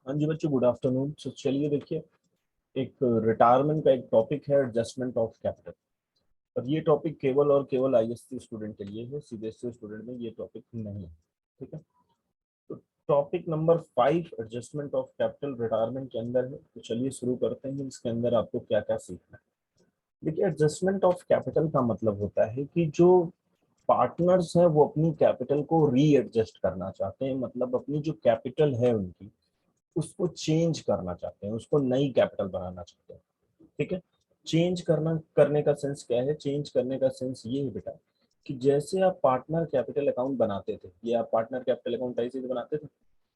हाँ जी बच्चों, good afternoon. तो चलिए देखिए, एक रिटायरमेंट का एक टॉपिक है एडजस्टमेंट ऑफ कैपिटल। और ये टॉपिक केवल और केवल आईएससी स्टूडेंट के लिए है, सीबीएसई स्टूडेंट में ये टॉपिक नहीं है। ठीक है, तो topic number 5 adjustment of capital retirement के अंदर है। तो चलिए शुरू करते हैं। इसके अंदर आपको क्या क्या सीखना है। देखिए, एडजस्टमेंट ऑफ कैपिटल का मतलब होता है कि जो पार्टनर्स हैं वो अपनी कैपिटल को रीएडजस्ट करना चाहते हैं, मतलब अपनी जो कैपिटल है उनकी उसको चेंज करना चाहते हैं, उसको नई कैपिटल बनाना चाहते हैं। ठीक है, चेंज करने का सेंस क्या है? चेंज करने का सेंस ये है बेटा कि जैसे आप पार्टनर कैपिटल अकाउंट बनाते थे, ये आप पार्टनर कैपिटल अकाउंट ऐसे ही बनाते थे।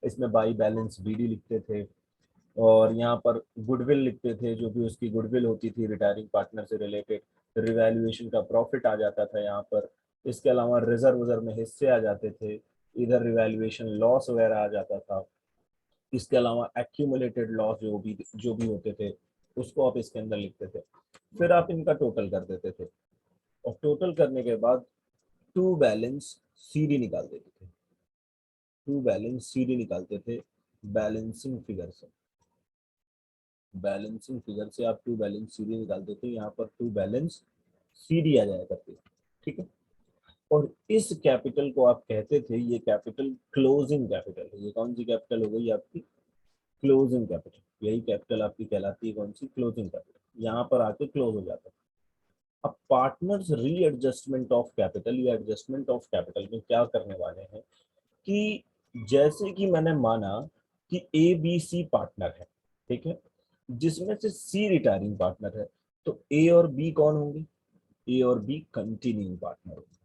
इसमें बाई बैलेंस बीडी लिखते थे और यहाँ पर गुडविल लिखते थे, जो भी उसकी गुडविल होती थी रिटायरिंग पार्टनर से रिलेटेड। रिवैल्यूएशन का प्रॉफिट आ जाता था यहाँ पर। इसके अलावा रिजर्व वजर्व में हिस्से आ जाते थे। इधर रिवैल्यूएशन लॉस वगैरह आ जाता था। इसके अलावा एक्यूमुलेटेड लॉस जो भी होते थे उसको आप इसके अंदर लिखते थे। फिर आप इनका टोटल कर देते थे और टोटल करने के बाद टू बैलेंस सीडी निकाल देते थे। टू बैलेंस सीडी निकालते थे बैलेंसिंग फिगर से। बैलेंसिंग फिगर से आप टू बैलेंस सीडी निकालते थे। यहाँ पर टू बैलेंस सीडी आ जाया करती है। ठीक है, और इस कैपिटल को आप कहते थे, ये कैपिटल क्लोजिंग कैपिटल है। ये कौन सी कैपिटल हो गई आपकी? Closing capital. यही कैपिटल आपकी कहलाती है कौन सी? Closing capital. यहाँ पर आके क्लोज हो जाता है। अब पार्टनर्स रीएडजस्टमेंट ऑफ कैपिटल या एडजस्टमेंट ऑफ कैपिटल में क्या करने वाले हैं कि जैसे कि मैंने माना कि ए बी सी पार्टनर है, ठीक है, जिसमें से सी रिटायरिंग पार्टनर है, तो ए और बी कौन होंगे? ए और बी कंटिन्यूइंग पार्टनर होंगे।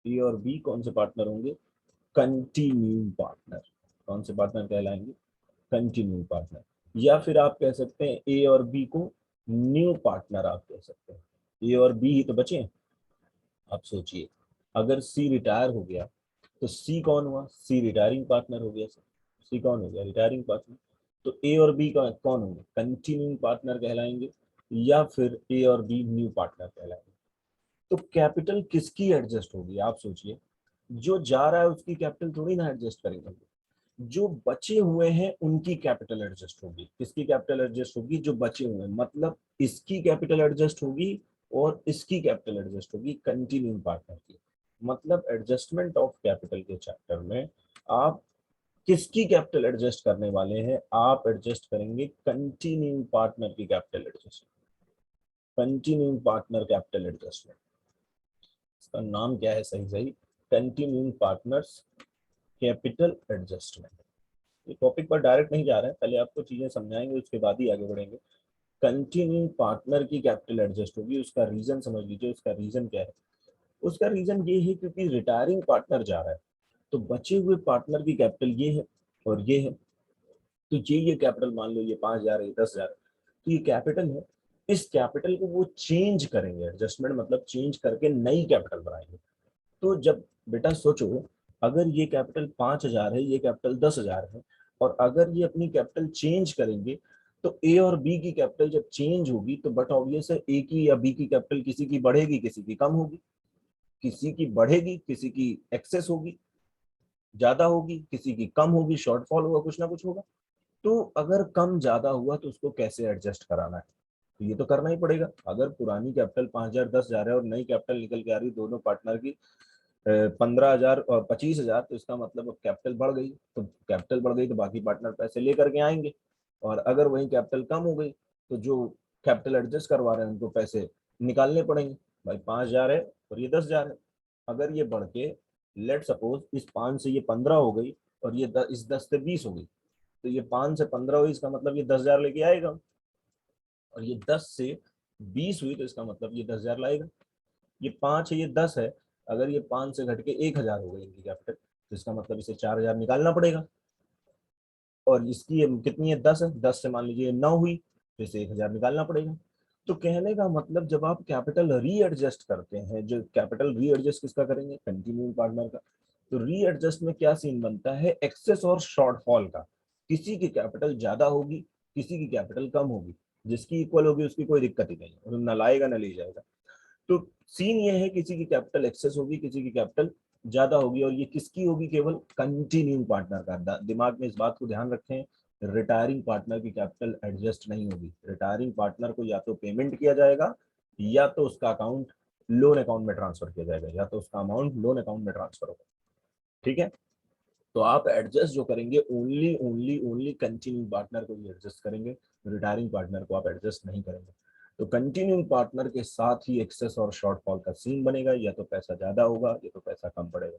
ए और बी कौन से पार्टनर होंगे? Continuing partner. कौन से पार्टनर कहलाएंगे? Continue partner. या फिर आप कह सकते हैं ए और बी को न्यू पार्टनर आप कह सकते हैं। ए और बी ही तो बचे। आप सोचिए, अगर सी रिटायर हो गया तो सी कौन हुआ? सी रिटायरिंग पार्टनर हो गया। सी कौन हो गया? Retiring partner. तो ए और बी का कौन होंगे? कंटिन्यूइंग पार्टनर कहलाएंगे, या फिर ए और बी न्यू पार्टनर कहलाएंगे। तो कैपिटल किसकी एडजस्ट होगी? आप सोचिए, जो जा रहा है उसकी कैपिटल थोड़ी ना एडजस्ट करेंगे। जो बचे हुए हैं उनकी कैपिटल एडजस्ट होगी। किसकी कैपिटल एडजस्ट होगी? जो बचे हुए हैं, मतलब इसकी कैपिटल एडजस्ट होगी और इसकी कैपिटल एडजस्ट होगी, कंटिन्यूइंग पार्टनर की। मतलब एडजस्टमेंट ऑफ कैपिटल के चैप्टर में आप किसकी कैपिटल एडजस्ट करने वाले हैं? आप एडजस्ट करेंगे कंटिन्यूइंग पार्टनर की capital adjust. Continuing partner capital adjustment, इसका नाम क्या है सही सही? Continuing partners capital adjustment. ये टॉपिक पर डायरेक्ट नहीं जा रहे हैं, पहले आपको चीजें समझाएंगे उसके बाद ही आगे बढ़ेंगे। कंटिन्यूइंग पार्टनर की कैपिटल एडजस्ट होगी, उसका रीजन समझ लीजिए। उसका रीजन क्या है? उसका रीजन ये है क्योंकि रिटायरिंग पार्टनर जा रहा है, तो बचे हुए पार्टनर की कैपिटल ये है और ये है। तो ये कैपिटल मान लो ये 5,000 है, 10,000, तो ये कैपिटल है। इस कैपिटल को वो चेंज करेंगे। एडजस्टमेंट मतलब चेंज करके नई कैपिटल बनाएंगे। तो जब बेटा सोचो, अगर ये कैपिटल 5,000 है, ये कैपिटल 10,000 है, और अगर ये अपनी कैपिटल चेंज करेंगे, तो ए और बी की कैपिटल जब चेंज होगी तो बट ऑब्वियस है ए की या बी की कैपिटल किसी की बढ़ेगी, किसी की कम होगी। किसी की बढ़ेगी, किसी की एक्सेस होगी, ज्यादा होगी, किसी की कम होगी, शॉर्टफॉल होगा, कुछ ना कुछ होगा। तो अगर कम ज्यादा हुआ तो उसको कैसे एडजस्ट कराना है? तो ये तो करना ही पड़ेगा। अगर पुरानी कैपिटल 5,000 10,000 है और नई कैपिटल निकल के आ रही दोनों पार्टनर की 15,000 और 25,000, तो इसका मतलब अब कैपिटल बढ़ गई। तो कैपिटल बढ़ गई तो बाकी पार्टनर पैसे लेकर के आएंगे। और अगर वही कैपिटल कम हो गई तो जो कैपिटल एडजस्ट करवा रहे हैं उनको पैसे निकालने पड़ेंगे। भाई 5,000 है और ये 10,000 है। अगर ये बढ़ के लेट सपोज इस 5 से ये 15 हो गई और ये इस 10 से 20 हो गई, तो ये 5 से 15 हुई, इसका मतलब ये 10,000 लेके आएगा। और ये 10 से 20 हुई तो इसका मतलब ये 10,000 लाएगा। ये 5 है, ये 10 है। अगर ये 5 से घट के 1,000 हो गई इनकी कैपिटल, तो इसका मतलब इसे 4,000 निकालना पड़ेगा। और इसकी कितनी है? 10 है। 10 से मान लीजिए 9 हुई तो इसे 1,000 निकालना पड़ेगा। तो कहने का मतलब जब आप कैपिटल रीएडजस्ट करते हैं, जो कैपिटल रीएडजस्ट किसका करेंगे? कंटिन्यूइंग पार्टनर का। तो रीएडजस्ट में क्या सीन बनता है? एक्सेस और शॉर्टफॉल का। किसी की कैपिटल ज्यादा होगी, किसी की कैपिटल कम होगी। जिसकी इक्वल होगी उसकी कोई दिक्कत ही नहीं है, न लाएगा न ले जाएगा। तो सीन ये है, किसी की कैपिटल एक्सेस होगी, किसी की कैपिटल ज्यादा होगी, और ये किसकी होगी? केवल कंटिन्यूइंग पार्टनर का। दिमाग में इस बात को ध्यान रखें, रिटायरिंग पार्टनर की कैपिटल एडजस्ट नहीं होगी। रिटायरिंग पार्टनर को या तो पेमेंट किया जाएगा या तो उसका अकाउंट लोन अकाउंट में ट्रांसफर किया जाएगा, या तो उसका अमाउंट लोन अकाउंट में ट्रांसफर होगा। ठीक है, तो आप एडजस्ट जो करेंगे only only only continuing partner को ही एडजस्ट करेंगे, रिटायरिंग पार्टनर को आप एडजस्ट नहीं करेंगे। तो कंटिन्यूइंग पार्टनर के साथ ही एक्सेस और शॉर्टफॉल का सीन बनेगा, या तो पैसा ज्यादा होगा या तो पैसा कम पड़ेगा।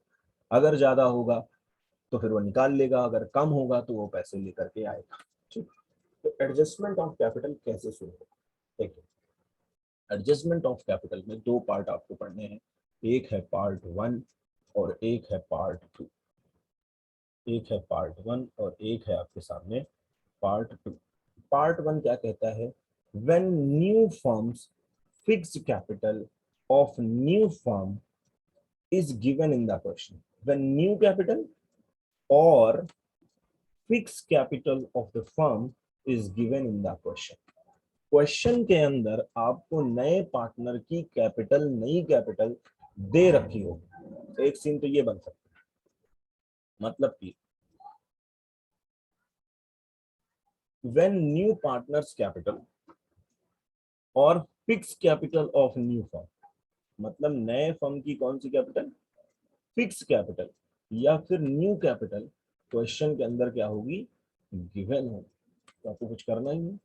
अगर ज्यादा होगा तो फिर वो निकाल लेगा, अगर कम होगा तो वो पैसे लेकर के आएगा। ठीक, तो एडजस्टमेंट ऑफ कैपिटल कैसे शुरू होगा? देखिए, एडजस्टमेंट ऑफ कैपिटल में दो पार्ट आपको पढ़ने हैं, एक है पार्ट 1 और एक है पार्ट 2। एक है पार्ट 1 और एक है आपके सामने पार्ट 2। पार्ट 1 क्या कहता है? When new firms fixed capital of new firm is given in the question, when new capital or fixed capital of the firm is given in the question। Question के अंदर आपको नए पार्टनर की capital, नई capital दे रखी होगी। तो एक सीन तो ये बन सकता है, मतलब कि व्हेन न्यू पार्टनर्स कैपिटल और fix capital of new firm, मतलब नए फर्म की कौन सी कैपिटल? फिक्स कैपिटल या फिर न्यू कैपिटल क्वेश्चन के अंदर क्या होगी? गिवन होगी। तो आपको कुछ करना ही नहीं।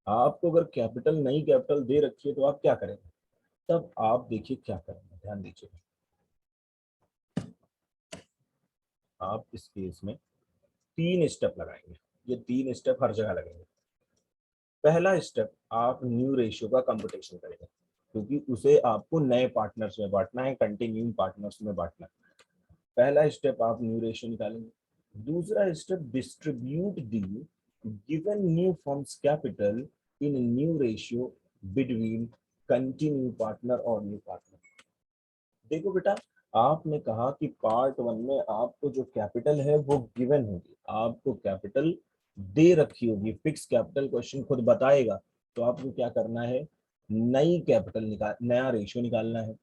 आपको अगर कैपिटल, नई कैपिटल दे रखी है तो आप क्या करेंगे? तब आप देखिए क्या करेंगे, ध्यान दीजिए। आप इस केस में 3 स्टेप लगाएंगे। ये 3 स्टेप हर जगह लगेंगे। पहला स्टेप, आप न्यू रेशियो का कंप्यूटेशन करेंगे, क्योंकि उसे आपको नए पार्टनर्स में बांटना है, कंटिन्यूइंग पार्टनर्स में बांटना है। पहला स्टेप आप न्यू रेशियो निकालेंगे। दूसरा step, distribute the given new firms capital in new ratio between continue partner और न्यू पार्टनर। देखो बेटा, आपने कहा कि पार्ट 1 में आपको जो कैपिटल है वो गिवन होगी, आपको कैपिटल दे रखी होगी, फिक्स कैपिटल क्वेश्चन खुद बताएगा। तो आपको क्या करना है? नई कैपिटल निकाल, नया रेशियो निकालना है।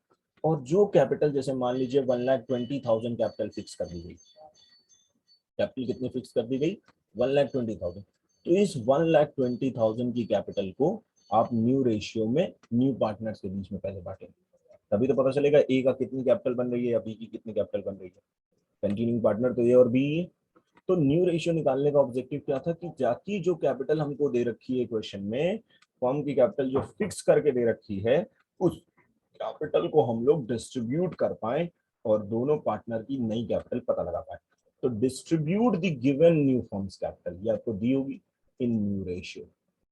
और जो कैपिटल, जैसे मान लीजिए 1,20,000 कैपिटल फिक्स कर दी गई। कैपिटल कितनी फिक्स कर दी गई? 1,20,000। तो इस 1,20,000 की कैपिटल को आप न्यू रेशियो में न्यू पार्टनर्स के बीच में पहले बांटेंगे, तभी तो पता चलेगा ए का कितनी कैपिटल बन रही है या बी की कितनी कैपिटल बन रही है। कंटिन्यूइंग पार्टनर तो ए और बी है। तो न्यू रेशियो निकालने का ऑब्जेक्टिव क्या था कि जाकी जो कैपिटल हमको दे रखी है क्वेश्चन में, फर्म की कैपिटल जो फिक्स करके दे रखी है, उस कैपिटल को हम लोग डिस्ट्रीब्यूट कर पाए और दोनों पार्टनर की नई कैपिटल पता लगा पाए। तो distribute the given new firms capital, ये आपको दी होगी इन न्यू रेशियो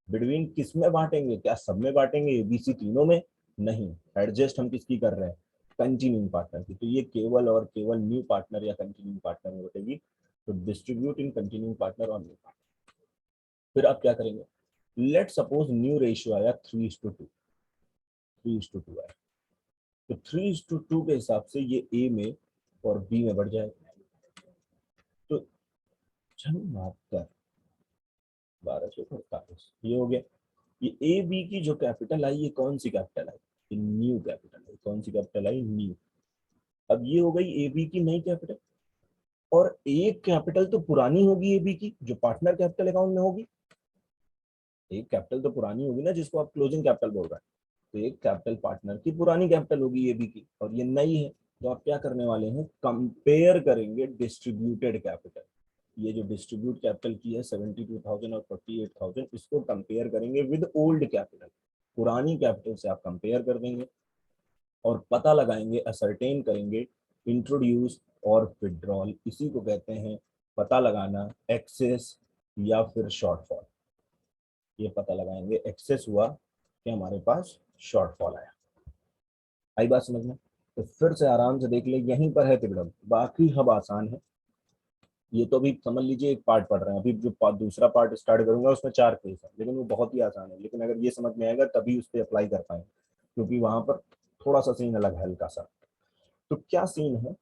बिटवीन, किस में बांटेंगे? क्या सब में बांटेंगे, एबीसी तीनों में? नहीं, एडजस्ट हम किसकी कर रहे हैं? कंटिन्यूइंग पार्टनर की। तो ये केवल और केवल न्यू पार्टनर या कंटिन्यूइंग पार्टनर में बटेगी। तो डिस्ट्रीब्यूट इन कंटिन्यूइंग पार्टनर और न्यू पार्टनर। फिर आप क्या करेंगे? लेट सपोज न्यू रेशियो आया 3:2, 3:2 आया, तो 3:2 के हिसाब से ये ए में और बी में बढ़ जाएगा। तो मात्र 1248 ये हो गया। ये ए बी की जो कैपिटल आई, ये कौन सी कैपिटल आई? ये न्यू कैपिटल आई। कौन सी कैपिटल आई? न्यू। अब ये हो गई ए बी की नई कैपिटल, और एक कैपिटल तो पुरानी होगी ए बी की, जो पार्टनर कैपिटल अकाउंट में होगी। एक कैपिटल तो पुरानी होगी ना, जिसको आप क्लोजिंग कैपिटल बोल रहे हैं। तो एक कैपिटल पार्टनर की पुरानी कैपिटल होगी ए बी की, और ये नई है। तो आप क्या करने वाले हैं? कंपेयर करेंगे डिस्ट्रीब्यूटेड कैपिटल। ये जो डिस्ट्रीब्यूट कैपिटल की है 72,000 और 48,000, इसको कंपेयर करेंगे विद ओल्ड कैपिटल। पुरानी कैपिटल से आप कंपेयर कर देंगे और पता लगाएंगे, असरटेन करेंगे इंट्रोड्यूस और विड्रॉल। इसी को कहते हैं पता लगाना, एक्सेस या फिर शॉर्टफॉल। ये पता लगाएंगे, एक्सेस हुआ कि हमारे पास शॉर्टफॉल आया। आई बात समझ में? तो फिर से आराम से देख ले, यहीं पर है तिगड़म, बाकी हब आसान है। ये तो अभी समझ लीजिए एक पार्ट पढ़ रहे हैं, अभी जो दूसरा पार्ट स्टार्ट करूंगा उसमें 4 केस है, लेकिन वो बहुत ही आसान है। लेकिन अगर ये समझ में आएगा तभी उस पर अप्लाई कर पाएंगे, क्योंकि वहां पर थोड़ा सा सीन अलग है, हल्का सा। तो क्या सीन है?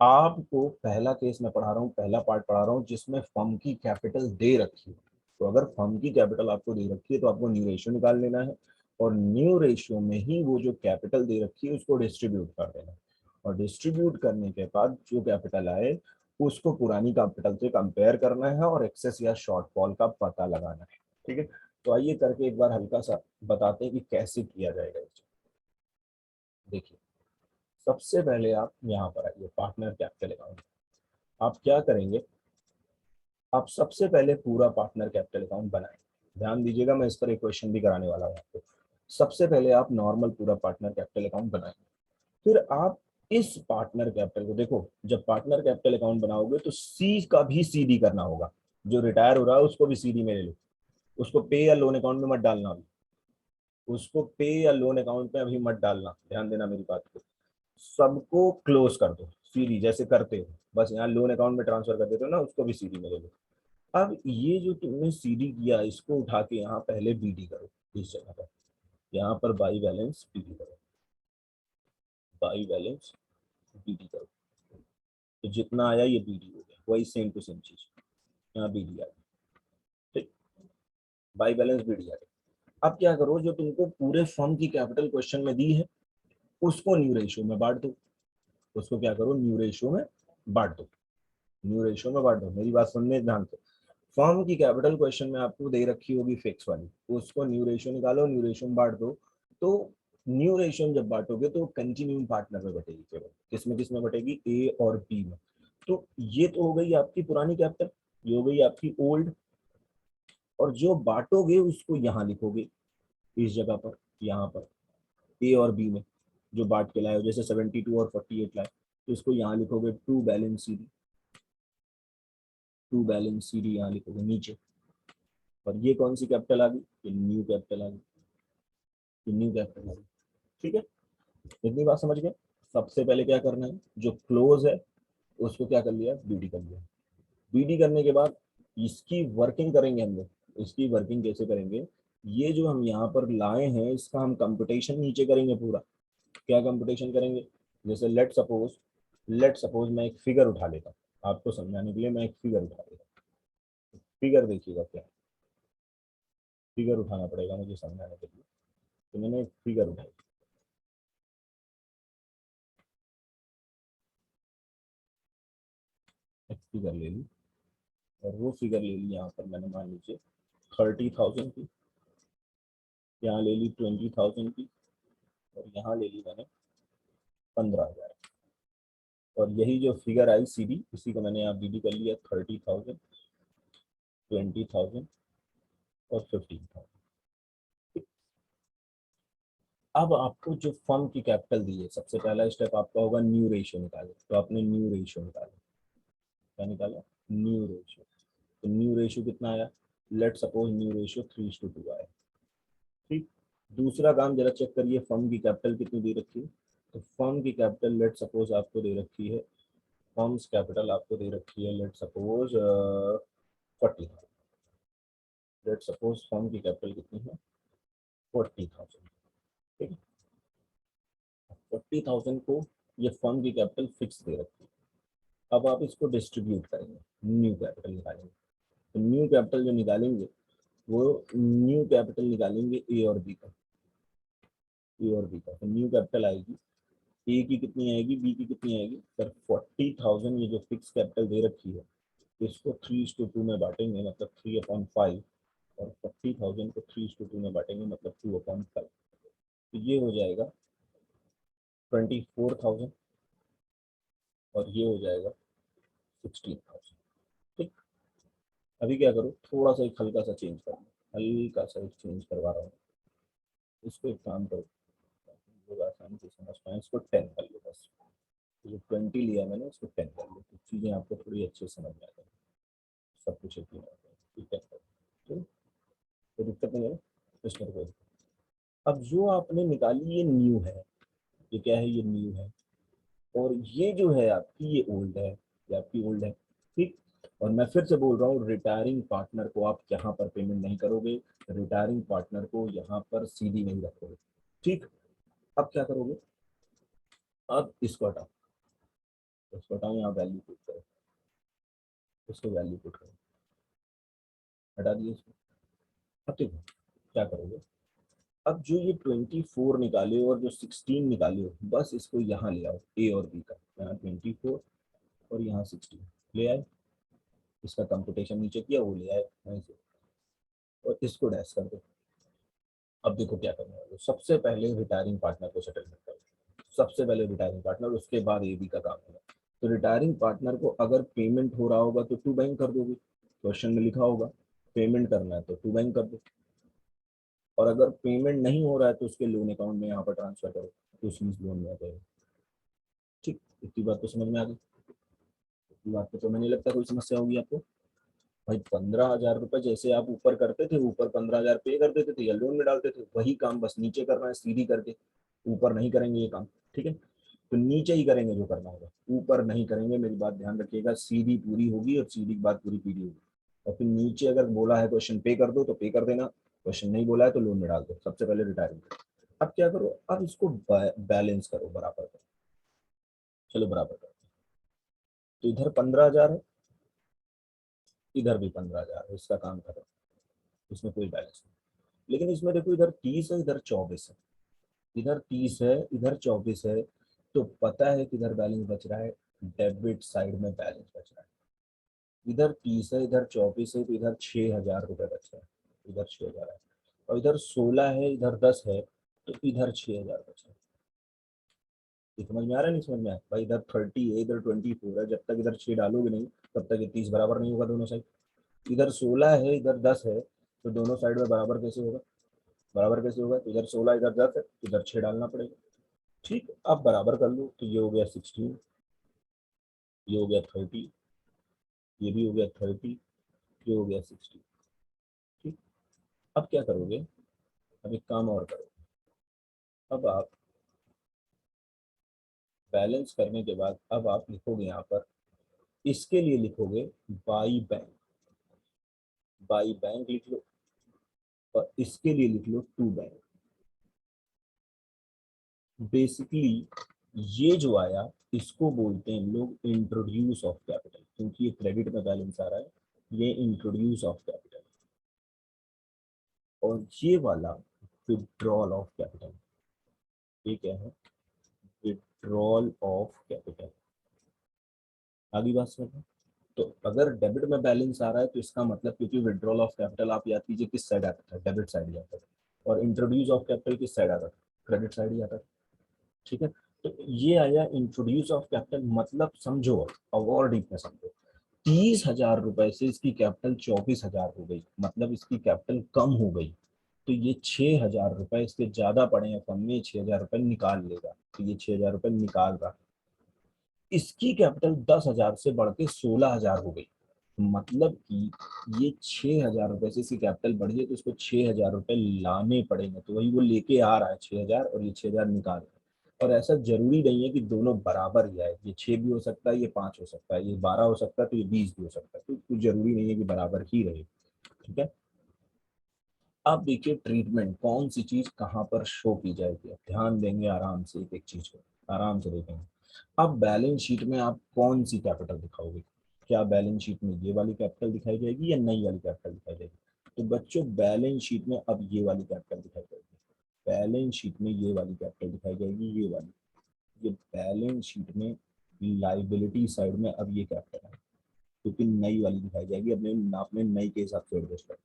आपको पहला केस मैं पढ़ा रहा हूँ, पहला पार्ट पढ़ा रहा हूँ जिसमें फर्म की कैपिटल दे रखी है। तो अगर फर्म की कैपिटल आपको दे रखी है तो आपको न्यू रेशियो निकाल लेना है, और न्यू रेशियो में ही वो जो कैपिटल दे रखी है उसको डिस्ट्रीब्यूट कर देना है। और डिस्ट्रीब्यूट करने के बाद जो कैपिटल आए उसको पुरानी कैपिटल से कंपेयर करना है और एक्सेस या शॉर्टफॉल का पता लगाना है। ठीक है, तो आइए करके एक बार हल्का सा बताते हैं कि कैसे किया जाएगा इसे। देखिए, सबसे पहले आप यहाँ पर आइए पार्टनर कैपिटल अकाउंट। आप क्या करेंगे, आप सबसे पहले पूरा पार्टनर कैपिटल अकाउंट बनाएं। ध्यान दीजिएगा, मैं इस पर एक क्वेश्चन भी कराने वाला हूँ आपको। सबसे पहले आप नॉर्मल पूरा पार्टनर कैपिटल अकाउंट बनाएंगे, फिर आप इस पार्टनर कैपिटल को, देखो जब पार्टनर कैपिटल अकाउंट बनाओगे तो सी का भी सीडी करना होगा। जो रिटायर हो रहा है उसको भी सीडी में ले लो, उसको पे या लोन अकाउंट में मत डालना अभी, उसको पे या लोन अकाउंट में अभी मत डालना, ध्यान देना मेरी बात को। सबको क्लोज कर दो सीडी जैसे करते हो, बस यहाँ लोन अकाउंट में ट्रांसफर कर देते हो ना, उसको भी सीडी में ले लो। अब ये जो तुमने सीडी किया इसको उठा के यहाँ पहले बीडी करो, इस जगह पर यहाँ पर बाई बैलेंस बीडी करो, बाई बैलेंस बीडी करो। तो जितना आया ये बीडी हो गया, वही सेम टू सेम चीज यहाँ बीडी आ गई। ठीक, बाई बैलेंस बीडी आ गई। अब क्या करो, जो तुमको पूरे फर्म की कैपिटल क्वेश्चन में दी है उसको न्यू रेशियो में बांट दो। उसको क्या करो, न्यू रेशियो में बांट दो, न्यू रेशियो में बांट दो। मेरी बात सुनने ध्यान से। फर्म की कैपिटल क्वेश्चन में आपको दे रखी होगी फिक्स वाली, उसको न्यू रेशियो निकालो, न्यू रेशियो में बांट दो। तो न्यू रेशियो में जब बांटोगे तो कंटिन्यूइंग पार्टनर में बटेगी, केवल किस में बटेगी, ए और बी में। तो ये तो हो गई आपकी पुरानी कैपिटल, ये हो गई आपकी ओल्ड। और जो बांटोगे उसको यहाँ लिखोगे इस जगह पर, यहाँ पर ए और बी में जो बांट के लाए हो, जैसे 72 और 48 लाए, तो इसको यहाँ लिखोगे to balance CD, to balance CD यहाँ लिखोगे नीचे। और ये कौन सी कैपिटल आ गई, ये न्यू कैपिटल आ गई, ये न्यू कैपिटल आ गई। ठीक है, इतनी बात समझ गए। सबसे पहले क्या करना है, जो क्लोज है उसको क्या कर लिया, बीडी कर लिया। बीडी करने के बाद इसकी वर्किंग करेंगे हम लोग। इसकी वर्किंग कैसे करेंगे, ये जो हम यहाँ पर लाए हैं इसका हम कंप्यूटेशन नीचे करेंगे पूरा। क्या कंप्यूटेशन करेंगे, जैसे लेट सपोज मैं एक फिगर उठा लेता हूँ आपको समझाने के लिए। मैं एक फिगर उठा लेता हूँ, फिगर देखिएगा क्या, फिगर उठाना पड़ेगा मुझे समझाने के लिए। तो मैंने एक फिगर उठाई, एक फिगर ले ली, और वो फिगर ले ली यहाँ पर मैंने, मान लीजिए 30,000 की, यहाँ ले ली 20,000 की, और यहाँ ले ली मैंने 15,000। और यही जो फिगर आई सीडी, इसी को मैंने यहाँ बीडी कर लिया, 30,000, 20,000 और 15,000। अब आपको जो फर्म की कैपिटल दी है, सबसे पहला स्टेप आपका होगा न्यू रेशियो निकाले। तो आपने न्यू रेशियो निकाला, क्या निकाला, न्यू रेशियो। तो न्यू रेशियो कितना आया, लेट सपोज न्यू रेशियो 3:2 आया। ठीक, दूसरा काम जरा चेक करिए, फर्म की कैपिटल कितनी दे रखी है। तो फर्म की कैपिटल लेट सपोज आपको दे रखी है, फर्म्स कैपिटल आपको दे रखी है let suppose 40,000। Let suppose firm की कैपिटल कितनी है, 40,000। ठीक है, 40,000 को ये फर्म की कैपिटल फिक्स दे रखी है। अब आप इसको डिस्ट्रीब्यूट करेंगे, न्यू कैपिटल निकालेंगे। तो न्यू कैपिटल जो निकालेंगे वो न्यू कैपिटल निकालेंगे ए और बी का, ए और बी का। तो न्यू कैपिटल आएगी, ए की कितनी आएगी, बी की कितनी आएगी। सर 40,000 ये जो फिक्स कैपिटल दे रखी है इसको 3:2 में बांटेंगे, मतलब 3/5। और 40,000 को 3:2 में बांटेंगे, मतलब 2/5। तो ये हो जाएगा 24,000, और ये हो जाएगा 16,000। ठीक, अभी क्या करो, थोड़ा सा एक हल्का सा चेंज कर लो, हल्का सा एक चेंज करवा रहा हूँ। इसको एक काम करो, लोग आसानी से समझ पाए, इसको 10 कर लो बस। तो जो 20 लिया मैंने उसको 10 कर लो, तो चीज़ें आपको थोड़ी अच्छे से समझ में आ जाएगी, सब कुछ एक ही है। ठीक है, तो कोई दिक्कत नहीं है इसमें, कोई। अब जो आपने निकाली ये न्यू है, ये क्या है, ये न्यू है। और ये जो है आपकी ये ओल्ड है, ये आपकी ओल्ड है। ठीक, और मैं फिर से बोल रहा हूँ, रिटायरिंग पार्टनर को आप यहाँ पर पेमेंट नहीं करोगे, रिटायरिंग पार्टनर को यहाँ पर सीडी नहीं रखोगे। ठीक, अब क्या करोगे, अब इसको हटाओ, इसको हटाओ, यहाँ वैल्यू पुट करो, इसको वैल्यू पुट करो, हटा दिए इसको। अब देखो क्या करोगे, अब जो ये 24 निकाले और जो 16 निकाले हो, बस इसको यहाँ ले आओ, ए और बी का, यहाँ 24 और यहाँ 60 ले आए, इसका कंप्यूटेशन नीचे किया, वो ले आए वहीं से, और इसको डैश कर दो। अब देखो क्या करने वाले, सबसे पहले रिटायरिंग पार्टनर को सेटलमेंट करो, सबसे पहले रिटायरिंग पार्टनर, उसके बाद एबी का काम होगा। तो रिटायरिंग पार्टनर को अगर पेमेंट हो रहा होगा तो टू बैंक कर दोगे, क्वेश्चन में लिखा होगा पेमेंट करना है तो टू बैंक कर दो, और अगर पेमेंट नहीं हो रहा है तो उसके लोन अकाउंट में यहाँ पर ट्रांसफर करो, तो उसमें लोन में आ जाएगा। ठीक, इतनी बात तो समझ में आ गई, इतनी बात पे तो मुझे नहीं लगता कोई समस्या होगी आपको। भाई 15,000 रुपए जैसे आप ऊपर करते थे, ऊपर 15,000 पे कर देते थे या लोन में डालते थे, वही काम बस नीचे करना है सीधी करके, ऊपर नहीं करेंगे ये काम। ठीक है, तो नीचे ही करेंगे जो करना होगा, ऊपर नहीं करेंगे, मेरी बात ध्यान रखिएगा, सीधी पूरी होगी और सीधी की बात पूरी पीढ़ी होगी। और फिर नीचे अगर बोला है क्वेश्चन पे कर दो तो पे कर देना, क्वेश्चन नहीं बोला है तो लोन में डाल दो, सबसे पहले रिटायरमेंट। अब क्या करो, अब इसको बैलेंस करो, बराबर करो, चलो बराबर करो। तो इधर 15,000 है, इधर भी 15,000 है, इसका काम करो, इसमें कोई बैलेंस नहीं। लेकिन इसमें देखो इधर 30 है, इधर 24 है, इधर 30 है, इधर 24 है, तो पता है किधर बैलेंस बच रहा है, डेबिट साइड में बैलेंस बच रहा है। इधर 30 है, इधर 24 है, तो इधर 6,000 रुपये बच रहा है, इधर 6,000 है, और इधर 16 है, इधर 10 है, तो इधर 6,000 बच रहा है। ये समझ में आ रहा है, नहीं समझ में आया भाई, इधर 30 है, इधर 24 है, जब तक इधर 6 डालोगे नहीं तब तक ये 30 बराबर नहीं होगा दोनों साइड। इधर 16 है, इधर 10 है, तो दोनों साइड में बराबर कैसे होगा, बराबर कैसे होगा, तो इधर 16 इधर 10 है, इधर 6 डालना पड़ेगा। ठीक, अब बराबर कर लो, तो ये हो गया 16, ये हो गया 30, ये भी हो गया 30, ये हो गया 60। ठीक, अब क्या करोगे, अब एक काम और करो, अब आप बैलेंस करने के बाद अब आप लिखोगे यहाँ पर, इसके लिए लिखोगे बाई बैंक, बाई बैंक लिख लो, और इसके लिए लिख लो टू बैंक। बेसिकली ये जो आया इसको बोलते हैं लोग इंट्रोड्यूस ऑफ कैपिटल, क्योंकि ये क्रेडिट में बैलेंस आ रहा है, ये इंट्रोड्यूस ऑफ कैपिटल। और ये वाला विड्रॉल ऑफ कैपिटल, ये क्या है, विड्रॉल ऑफ कैपिटल। आगे बात समझ, तो अगर डेबिट में बैलेंस आ रहा है तो इसका मतलब, क्योंकि विड्रॉल ऑफ कैपिटल आप याद कीजिए किस साइड आता था, डेबिट साइड जाता था, और इंट्रोड्यूस ऑफ कैपिटल किस साइड आता था, क्रेडिट साइड ही आता था। ठीक है, तो ये आया इंट्रोड्यूस ऑफ कैपिटल, मतलब समझो अब और डीप में समझो, 30,000 रुपए से इसकी कैपिटल 24,000 हो गई, मतलब इसकी कैपिटल कम हो गई, तो ये 6,000 रुपए इसके ज्यादा पड़े हैं फंड में, 6,000 रुपए निकाल लेगा, तो ये 6,000 रुपए निकाल रहा। इसकी कैपिटल 10,000 से बढ़ के 16,000 हो गई, मतलब कि ये 6,000 रुपए से इसकी कैपिटल बढ़ी है, तो इसको 6,000 रुपए लाने पड़ेंगे, तो वही वो लेके आ रहा है 6,000, और ये 6,000 निकाल रहा है। और ऐसा जरूरी नहीं है कि दोनों बराबर ही आए, ये 6 भी हो सकता है, ये 5 हो सकता है, ये 12 हो सकता है, तो ये 20 भी हो सकता है, तो कुछ जरूरी नहीं है कि बराबर ही रहे। ठीक है, अब देखिए ट्रीटमेंट कौन सी चीज कहाँ पर शो की जाएगी, ध्यान देंगे आराम से, एक एक चीज को आराम से देखेंगे। अब बैलेंस शीट में आप कौन सी कैपिटल दिखाओगे, क्या बैलेंस शीट में ये वाली कैपिटल दिखाई जाएगी या नई वाली कैपिटल दिखाई जाएगी, तो बच्चों बैलेंस शीट में अब ये वाली कैपिटल दिखाई जाएगी, बैलेंस शीट में ये वाली कैपिटल दिखाई जाएगी, ये वाली, ये बैलेंस शीट में लाइबिलिटी साइड में अब ये कैपिटल है, क्योंकि नई वाली दिखाई जाएगी, अपने आपने नई के हिसाब से एडजस्ट कर,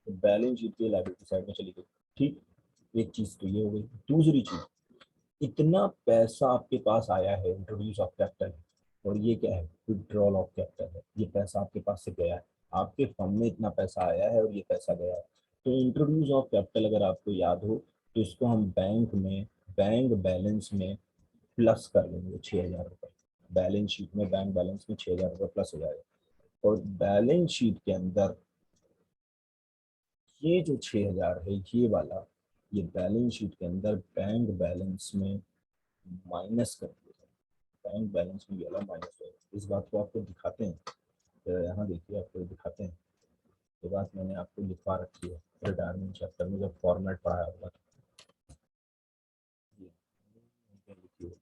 तो बैलेंस शीट की लाइबिलिटी साइड में चली गई। ठीक, एक चीज तो ये हो गई, दूसरी चीज, इतना पैसा आपके पास आया है, इंट्रोड्यूस ऑफ कैपिटल, और ये क्या है, विड्रॉल ऑफ कैपिटल है, ये पैसा आपके पास से गया है, आपके फंड में इतना पैसा आया है और ये पैसा गया है। तो इंट्रोड्यूस ऑफ कैपिटल अगर आपको याद हो तो इसको हम बैंक में, बैंक बैलेंस में प्लस कर लेंगे 6,000 रुपये, बैलेंस शीट में बैंक बैलेंस में 6,000 रुपये प्लस हो जाएगा, और बैलेंस शीट के अंदर ये जो 6,000 है ये वाला, ये बैलेंस शीट के अंदर बैंक बैलेंस में माइनस कर दिया, बैंक बैलेंस में ये वाला माइनस होगा। इस बात को आपको दिखाते हैं, तो यहाँ देखिए आपको दिखाते हैं, ये बात मैंने आपको लिखवा रखी है रिटायरमेंट चैप्टर में जब फॉर्मेट पढ़ाया होगा, ये लिखी है।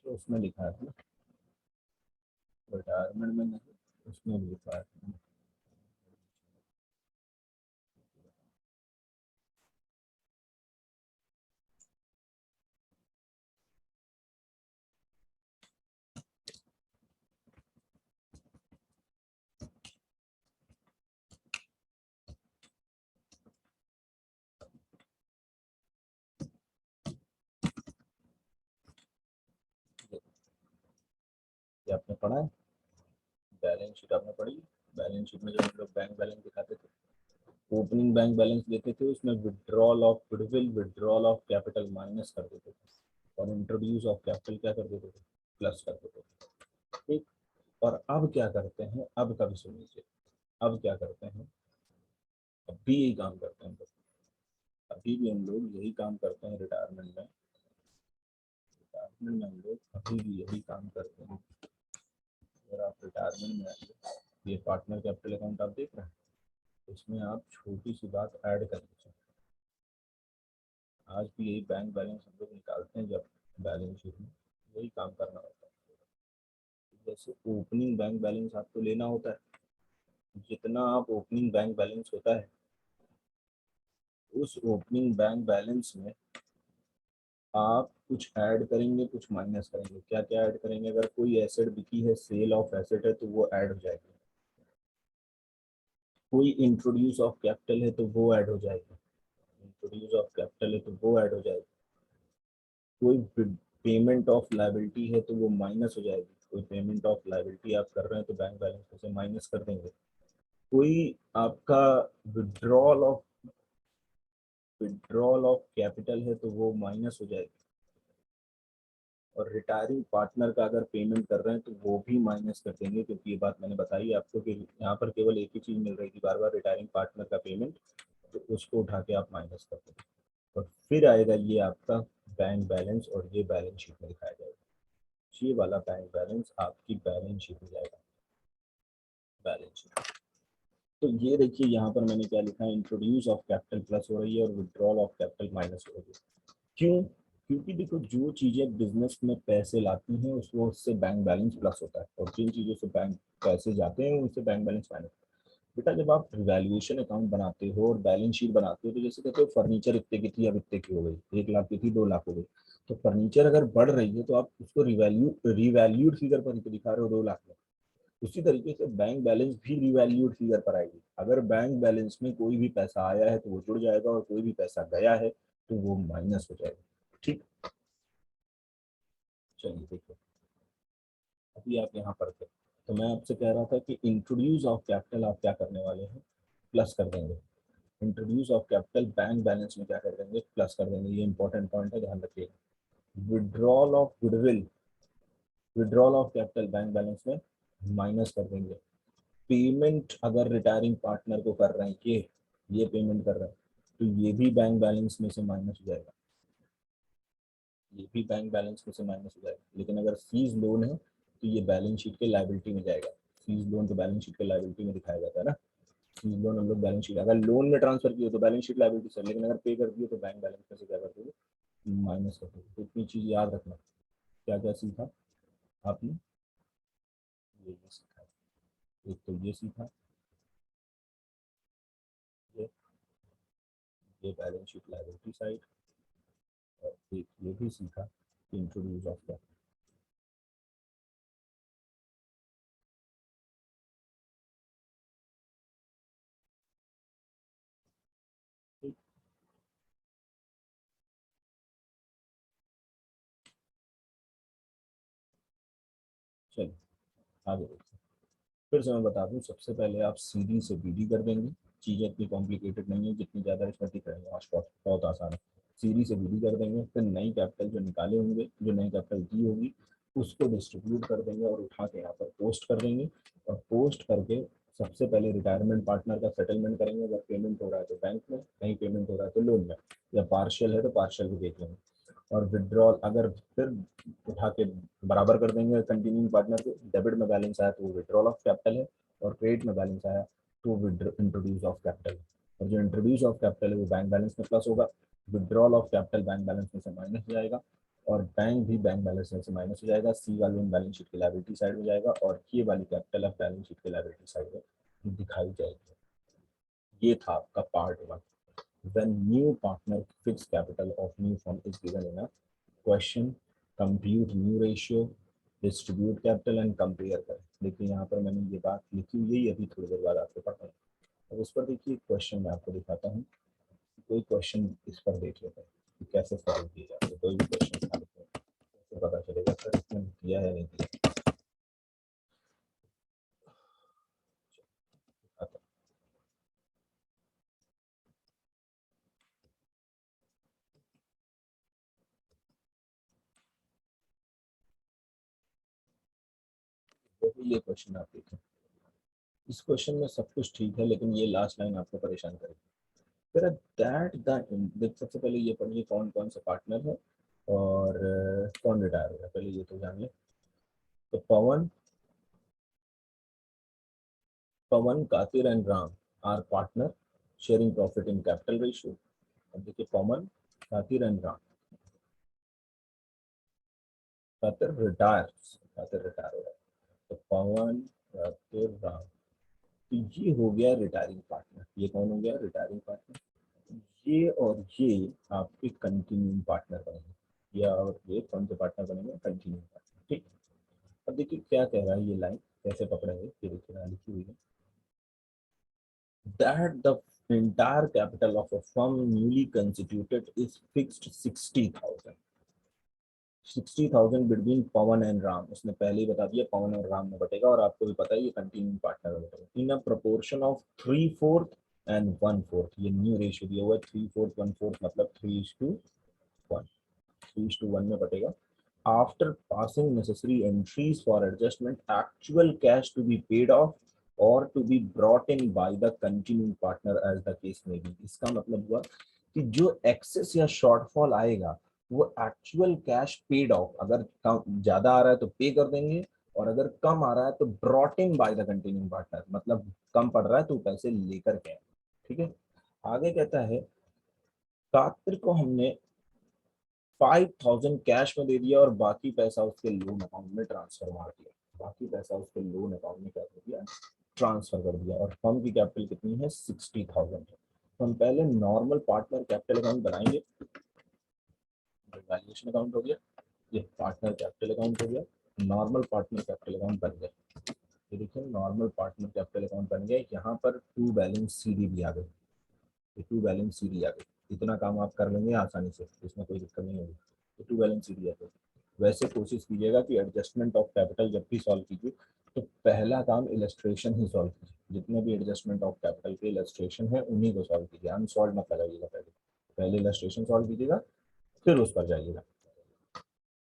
तो उसमें लिखा है ना, रिटायरमेंट में नहीं, उसमें भी लिखा है। ये आपने पढ़ा है, बैलेंस शीट आपने पढ़ी। बैलेंस शीट में जब हम लोग बैंक बैलेंस दिखाते थे, ओपनिंग बैंक बैलेंस देते थे, उसमें withdrawal of goodwill, withdrawal of capital minus कर देते थे, और इंट्रोड्यूस ऑफ कैपिटल क्या कर देते थे, प्लस कर देते थे। ठीक। और अब क्या करते हैं, अब कभी सुनिए, अब क्या करते हैं, अब भी यही काम करते हैं हम लोग, अभी भी हम लोग यही काम करते हैं रिटायरमेंट में। रिटायरमेंट में हम लोग अभी भी यही काम करते हैं। अगर आप रिटायरमेंट में आइए, ये पार्टनर कैपिटल अकाउंट आप देख रहे हैं, इसमें आप छोटी सी बात ऐड कर लीजिए। आज भी यही बैंक बैलेंस हम लोग निकालते हैं, जब बैलेंस शीट में यही काम करना होता है। जैसे ओपनिंग बैंक बैलेंस आपको लेना होता है, जितना आप ओपनिंग बैंक बैलेंस होता है, उस ओपनिंग बैंक बैलेंस में आप कुछ ऐड करेंगे, कुछ माइनस करेंगे। क्या क्या ऐड करेंगे, अगर कोई एसेट बिकी है, सेल ऑफ एसेट है, तो वो ऐड हो जाएगी। कोई इंट्रोड्यूस ऑफ कैपिटल है तो वो ऐड हो जाएगी, इंट्रोड्यूस ऑफ कैपिटल है तो वो ऐड हो जाएगी। कोई पेमेंट ऑफ लायबिलिटी है तो वो माइनस हो जाएगी। कोई पेमेंट ऑफ लायबिलिटी आप कर रहे हैं तो बैंक बैलेंस में से माइनस कर देंगे। कोई आपका विड्रॉल ऑफ कैपिटल है तो वो माइनस हो जाएगी। और रिटायरिंग पार्टनर का अगर पेमेंट कर रहे हैं तो वो भी माइनस कर देंगे, क्योंकि ये बात मैंने बताई आपको कि यहाँ पर केवल एक ही चीज मिल रही थी बार बार, रिटायरिंग पार्टनर का पेमेंट, तो उसको उठा के आप माइनस कर देंगे। और फिर आएगा ये आपका बैंक बैलेंस, और ये बैलेंस शीट में दिखाया जाएगा। ये वाला बैंक बैलेंस आपकी बैलेंस शीट में जाएगा, बैलेंस शीट। तो ये देखिए यहाँ पर मैंने क्या लिखा है, इंट्रोड्यूस ऑफ कैपिटल प्लस हो रही है और विड्रॉल ऑफ कैपिटल माइनस हो रही है। क्यों? क्योंकि देखो, जो चीजें बिजनेस में पैसे लाती हैं उसको, उससे बैंक बैलेंस प्लस होता है, और जिन चीजों से बैंक पैसे जाते हैं उनसे बैंक बैलेंस माइनस। बेटा, जब आप वैल्यूएशन अकाउंट बनाते हो और बैलेंस शीट बनाते हो, तो जैसे कहते हो फर्नीचर इतने की थी, अब इतने की हो गई, 1 लाख की थी 2 लाख हो गई। तो फर्नीचर अगर बढ़ रही है तो आप उसको रिवैल्यूड फिगर पर दिखा रहे हो 2 लाख में। उसी तरीके से बैंक बैलेंस भी रिवैल्यूड फिगर पर आएगी। अगर बैंक बैलेंस में कोई भी पैसा आया है तो वो जुड़ जाएगा, और कोई भी पैसा गया है तो वो माइनस हो जाएगा। ठीक। चलिए देखो, अभी आप यहाँ पर थे, तो मैं आपसे कह रहा था कि इंट्रोड्यूस ऑफ कैपिटल आप क्या करने वाले हैं, प्लस कर देंगे। Introduce of capital bank balance में क्या कर देंगे, प्लस कर देंगे। ये इंपॉर्टेंट पॉइंट है, ध्यान रखिएगा। Withdrawal of goodwill, withdrawal of capital bank balance में माइनस कर देंगे। पेमेंट अगर रिटायरिंग पार्टनर को कर रहे हैं, ये पेमेंट कर रहे हैं, तो ये भी बैंक बैलेंस में से माइनस हो जाएगा, ये भी बैंक बैलेंस में से माइनस हो जाएगा। लेकिन अगर सीज लोन है तो ये बैलेंस शीट के लायबिलिटी में जाएगा। सीज लोन तो बैलेंस शीट के लायबिलिटी में दिखाया जाता है ना। सीज लोन हम लोग बैलेंस शीट, अगर लोन में ट्रांसफर किए तो बैलेंस शीट लायबिलिटी सर, लेकिन अगर पे कर दिए तो बैंक बैलेंस में से क्या कर दोगे, माइनस कर दोगे। तो इतनी चीज याद रखना। क्या क्या सीखा आपने, ये सीखा, एक तो ये सीखा, ये ये बैलेंस शीट लायबिलिटी साइड, और एक ये भी सीखा कि इंट्रोड्यूस ऑफ कैपिटल। चलिए आगे देखते हैं। फिर से मैं बता दूं, सबसे पहले आप सीडी से बीडी कर देंगे। चीज़ें इतनी कॉम्प्लिकेटेड नहीं है जितनी ज़्यादा इसमें दिख रही है, आज बहुत आसान है। सीडी से बीडी कर देंगे, फिर नई कैपिटल जो निकाले होंगे, जो नई कैपिटल दी होगी, उसको डिस्ट्रीब्यूट कर देंगे और उठा के यहाँ पर पोस्ट कर देंगे। और पोस्ट करके सबसे पहले रिटायरमेंट पार्टनर का सेटलमेंट करेंगे। अगर पेमेंट हो रहा है तो बैंक में, नहीं पेमेंट हो रहा है तो लोन में, या पार्शियल है तो पार्शियल भी देख लेंगे। और विड्रॉल अगर फिर उठा के बराबर कर देंगे कंटिन्यूइंग पार्टनर को। डेबिट में बैलेंस आया तो वो विड्रॉल ऑफ कैपिटल है, और क्रेडिट में बैलेंस आया तो वो इंट्रोड्यूस ऑफ कैपिटल है। और जो इंट्रोड्यूस ऑफ कैपिटल है वो बैंक बैलेंस में प्लस होगा। Withdrawal of capital bank balance में से माइनस हो जाएगा। और बैंक भी बैंक बैलेंस में से माइनस हो जाएगा, सी वाली बैलेंस शीट की लायबिलिटी साइड में जाएगा और ये वाली कैपिटल ऑफ बैलेंस शीट की लायबिलिटी साइड में दिखाई जाएगी। ये था आपका part 1। When new partner fixed capital of new firm is given in a question, compute new ratio, distribute capital and compare करें। देखिए यहाँ पर मैंने ये बात लिखी हुई है, अभी थोड़ी देर बाद आपको पढ़ाऊंगा। अब इस पर देखिए क्वेश्चन मैं आपको दिखाता हूँ, कोई क्वेश्चन इस पर देख लेते हैं कि कैसे सॉल्व किए जाते हैं। कोई भी क्वेश्चन उठा लेते हैं, कैसे पता चलेगा सर इसमें दिया है नहीं दिया। आता है। तो ये क्वेश्चन आप देखें, इस क्वेश्चन में सब कुछ ठीक है लेकिन ये लास्ट लाइन आपको परेशान करेगी। फिर दैट द देख, सबसे पहले ये पढ़िए कौन कौन से पार्टनर है और कौन रिटायर हो गया, पहले ये तो जान ले। तो Pawan, Kathir and Ram are partner sharing profit in capital ratio. अब देखिए पवन, कातिर एंड राम, कातिर रिटायर हो रहा है, तो पवन, कातिर, राम, तो ये हो गया रिटायरिंग पार्टनर। ये कौन हो गया रिटायरिंग पार्टनर? ये और ये आपके कंटिन्यूइंग पार्टनर बनेंगे, या और ये कौन से पार्टनर बनेंगे? Continuing partner. ठीक। अब देखिए क्या कह रहा है ये लाइन, कैसे पकड़ेंगे, ये देखिए यहाँ लिखी हुई है। That the entire capital of a firm newly constituted is fixed 60,000। 60,000 between Pawan and Ram, उसने पहले ही बता दिया पवन और राम में बटेगा, और आपको भी पता है ये कंटिन्यूइंग पार्टनर में बटेगा। इन अ प्रोपोर्शन ऑफ 3/4 एंड 1/4, ये न्यू रेशियो दिया हुआ है 3/4 1/4, मतलब 3:1, 3:1 में बटेगा। After passing necessary entries for adjustment, actual cash to be paid off or to be brought in by the continuing partner as the case may be। इसका मतलब हुआ कि जो एक्सेस या शॉर्टफॉल आएगा वो एक्चुअल कैश पेड ऑफ, अगर कम ज्यादा आ रहा है तो पे कर देंगे, और अगर कम आ रहा है तो brought in by the continuing partner, मतलब कम पड़ रहा है तो पैसे लेकर के। ठीक है। आगे कहता है कातिर को हमने 5,000 कैश में दे दिया और बाकी पैसा उसके लोन अकाउंट में ट्रांसफर मार दिया। बाकी पैसा उसके लोन अकाउंट में क्या कर दिया? ट्रांसफर कर दिया। और फर्म की कैपिटल कितनी है? 60,000 है। तो हम पहले नॉर्मल पार्टनर कैपिटल अकाउंट बनाएंगे। वैल्यूएशन अकाउंट हो गया, ये पार्टनर कैपिटल अकाउंट हो गया, नॉर्मल पार्टनर कैपिटल अकाउंट बन गया। ये देखिए नॉर्मल पार्टनर कैपिटल अकाउंट बन गया। यहाँ पर टू बैलेंस सीडी भी आ गई, टू बैलेंस सीडी आ गई। इतना काम आप कर लेंगे आसानी से, इसमें कोई दिक्कत नहीं होगी। तो टू बैलेंस सीडी आ गई। वैसे कोशिश कीजिएगा कि एडजस्टमेंट ऑफ कैपिटल जब भी सॉल्व कीजिए तो पहला काम इलस्ट्रेशन ही सॉल्व कीजिए। जितने भी एडजस्टमेंट ऑफ कैपिटल के इलस्ट्रेशन है उन्हीं को सॉल्व कीजिए, अनसॉल्व मत लगाइएगा। पहले पहले इलस्ट्रेशन सॉल्व कीजिएगा फिर उस पर जाइएगा।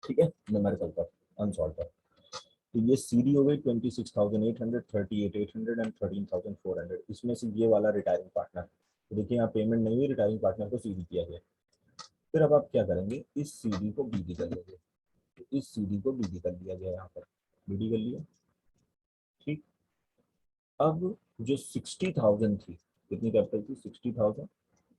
ठीक है, न्यूमेरिकल पर, अनसॉल्व पर। तो ये सीडी हो गई 26,800, 38,800 एंड 13,400। इसमें से ये वाला रिटायरिंग पार्टनर, तो देखिए यहाँ पेमेंट नहीं हुई, रिटायरिंग पार्टनर को सीडी किया गया। फिर अब आप क्या करेंगे, इस सीडी को बीडी कर लेंगे। तो इस सीडी को बीडी कर दिया गया, यहाँ पर बीडी कर लिया। ठीक। अब जो 60,000 थी, कितनी कैपिटल थी? 60,000,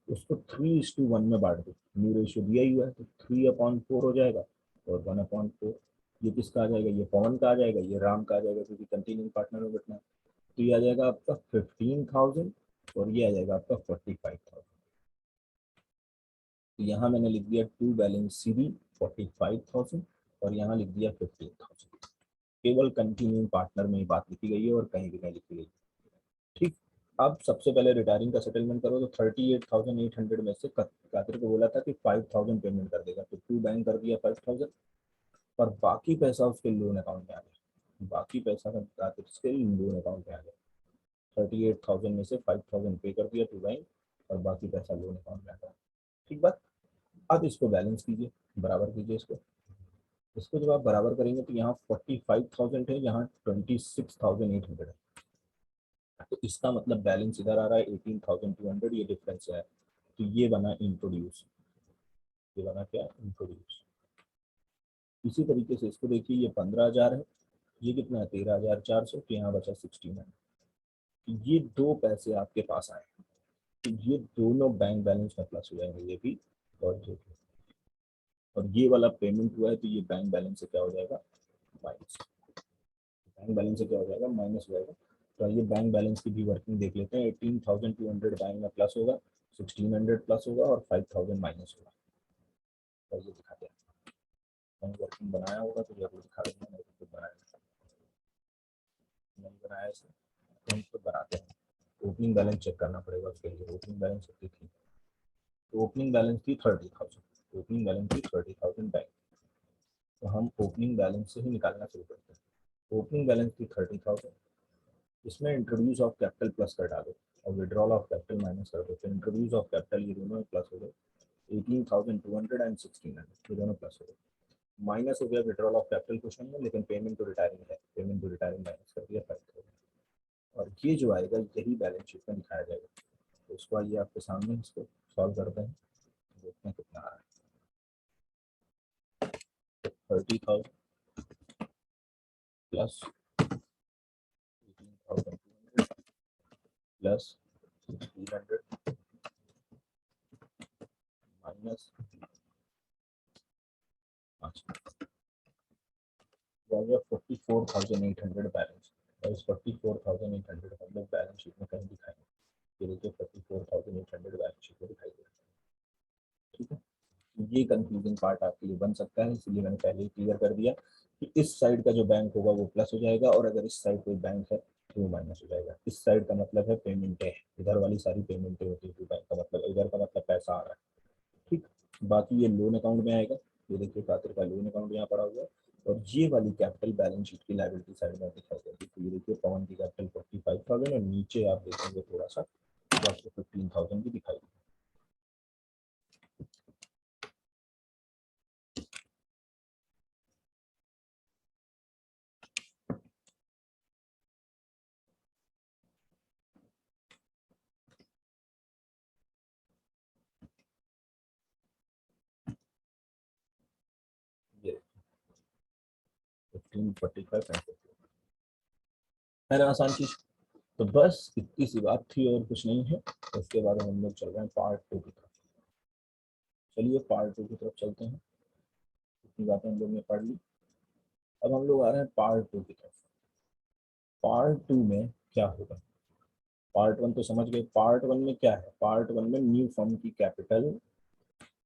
उसको 3:1 में बांट दो। न्यू रेशियो दिया ही हुआ है तो 3/4 हो जाएगा और 1/4। ये किसका आ जाएगा? ये पवन का आ जाएगा, ये राम का आ जाएगा, क्योंकि कंटिन्यूइंग पार्टनर में बैठना है। तो ये आ जाएगा आपका 15,000 और ये आ जाएगा आपका 45,000। तो यहाँ मैंने लिख दिया टू बैलेंस सीडी 45,000 और यहाँ लिख दिया 15,000। केवल कंटिन्यूइंग पार्टनर में ही बात लिखी गई है और कहीं भी नहीं लिखी गई। ठीक। अब सबसे पहले रिटायरिंग का सेटलमेंट करो, तो 38,800 में से कातिर को बोला था कि 5,000 पेमेंट कर देगा, तो टू बैंक कर दिया 5,000 और बाकी पैसा उसके लोन अकाउंट में आ गया। बाकी पैसा का कातिर के लोन अकाउंट में आ गया। 38,000 में से 5,000 पे कर दिया टू बैंक और बाकी पैसा लोन अकाउंट में आ गया। ठीक बात। अब इसको बैलेंस कीजिए, बराबर कीजिए इसको। इसको जब आप बराबर करेंगे तो यहाँ 45,000 है, यहाँ 26,800 है। तो इसका मतलब बैलेंस इधर आ रहा है 18,200, ये डिफरेंस है। तो ये बना इंट्रोड्यूस, ये बना क्या? इंट्रोड्यूस। इसी तरीके से इसको देखिए, ये 15,000 है, ये कितना है? 13,400, तो यहाँ बचा 69। तो ये दो पैसे आपके पास आए, तो ये दोनों बैंक बैलेंस में प्लस हो जाएंगे, ये भी और ये भी। और ये वाला पेमेंट हुआ है तो ये बैंक बैलेंस से क्या हो जाएगा, माइनस। बैंक बैलेंस से क्या हो जाएगा, माइनस हो जाएगा। तो ये बैंक बैलेंस की भी वर्किंग देख लेते हैं। 18,200 बैंक में प्लस होगा, 1,600 प्लस होगा और 5,000 माइनस होगा। तो ये दिखाते हैं, बैंक वर्किंग बनाया होगा तो जरूर दिखा देंगे, नहीं तो बनाया नहीं बनाया इसे तो हम खुद बनाते हैं। ओपनिंग बैलेंस चेक करना पड़ेगा उसके लिए। ओपनिंग बैलेंस कितनी थी, तो ओपनिंग बैलेंस थी 30,000। ओपनिंग बैलेंस थी 30,000 बैंक। तो हम ओपनिंग बैलेंस से ही निकालना शुरू करते हैं। ओपनिंग बैलेंस थी 30,000, इसमें इंट्रोड्यूस ऑफ कैपिटल प्लस कर डालो और विड्रॉल ऑफ कैपिटल माइनस कर दो। तो इंट्रोड्यूस ऑफ कैपिटल ये दोनों प्लस हो गए, 18,200 एंड 1,600 ये दोनों प्लस हो गए। माइनस हो गया विड्रॉल ऑफ कैपिटल क्वेश्चन में, लेकिन पेमेंट टू रिटायरिंग है, पेमेंट टू रिटायरिंग माइनस कर दिया 5,000। और ये जो आएगा यही बैलेंस शीट में दिखाया जाएगा। तो उसको आइए आपके सामने इसको सॉल्व करते हैं, देखते हैं कितना आ रहा है। 30,000 प्लस 18,200 प्लस 1,600 माइनस 44,800 बैलेंस। और इस 44,800 हम लोग बैलेंस शीट में कहीं दिखाएंगे। ये देखिए 44,800 बैलेंस शीट में दिखाई दे रहा है। ठीक है, ये कंफ्यूजिंग पार्ट आपके लिए बन सकता है, इसलिए मैंने पहले ही क्लियर कर दिया कि इस साइड का जो बैंक होगा वो प्लस हो जाएगा और अगर इस साइड कोई बैंक है तो वो माइनस हो जाएगा। इस साइड का मतलब है पेमेंट है, इधर वाली सारी पेमेंटें होती है बैंक का मतलब, इधर का मतलब पैसा आ रहा है। ठीक, बाकी ये लोन अकाउंट में आएगा। ये देखिए खातिर का लोन अकाउंट यहाँ पड़ा हुआ है और ये वाली कैपिटल बैलेंस शीट की लायबिलिटी साइड में दिखाई देगी। तो ये देखिए पवन की कैपिटल 45,000 और नीचे आप देखेंगे थोड़ा सा तो आपको 15,000 भी दिखाई देगी। ये 1545 है ना, आसान चीज। तो बस इतनी सी बात थी और कुछ नहीं है। उसके बाद हम लोग चल रहे हैं पार्ट 2 की तरफ। चलिए पार्ट 2 की तरफ चलते हैं। इतनी बातें हम लोग ने पढ़ ली, अब हम लोग आ रहे हैं पार्ट 2 की तरफ। पार्ट 2 में क्या होगा, पार्ट 1 तो समझ गए। पार्ट 1 में क्या है, पार्ट 1 में न्यू फर्म की कैपिटल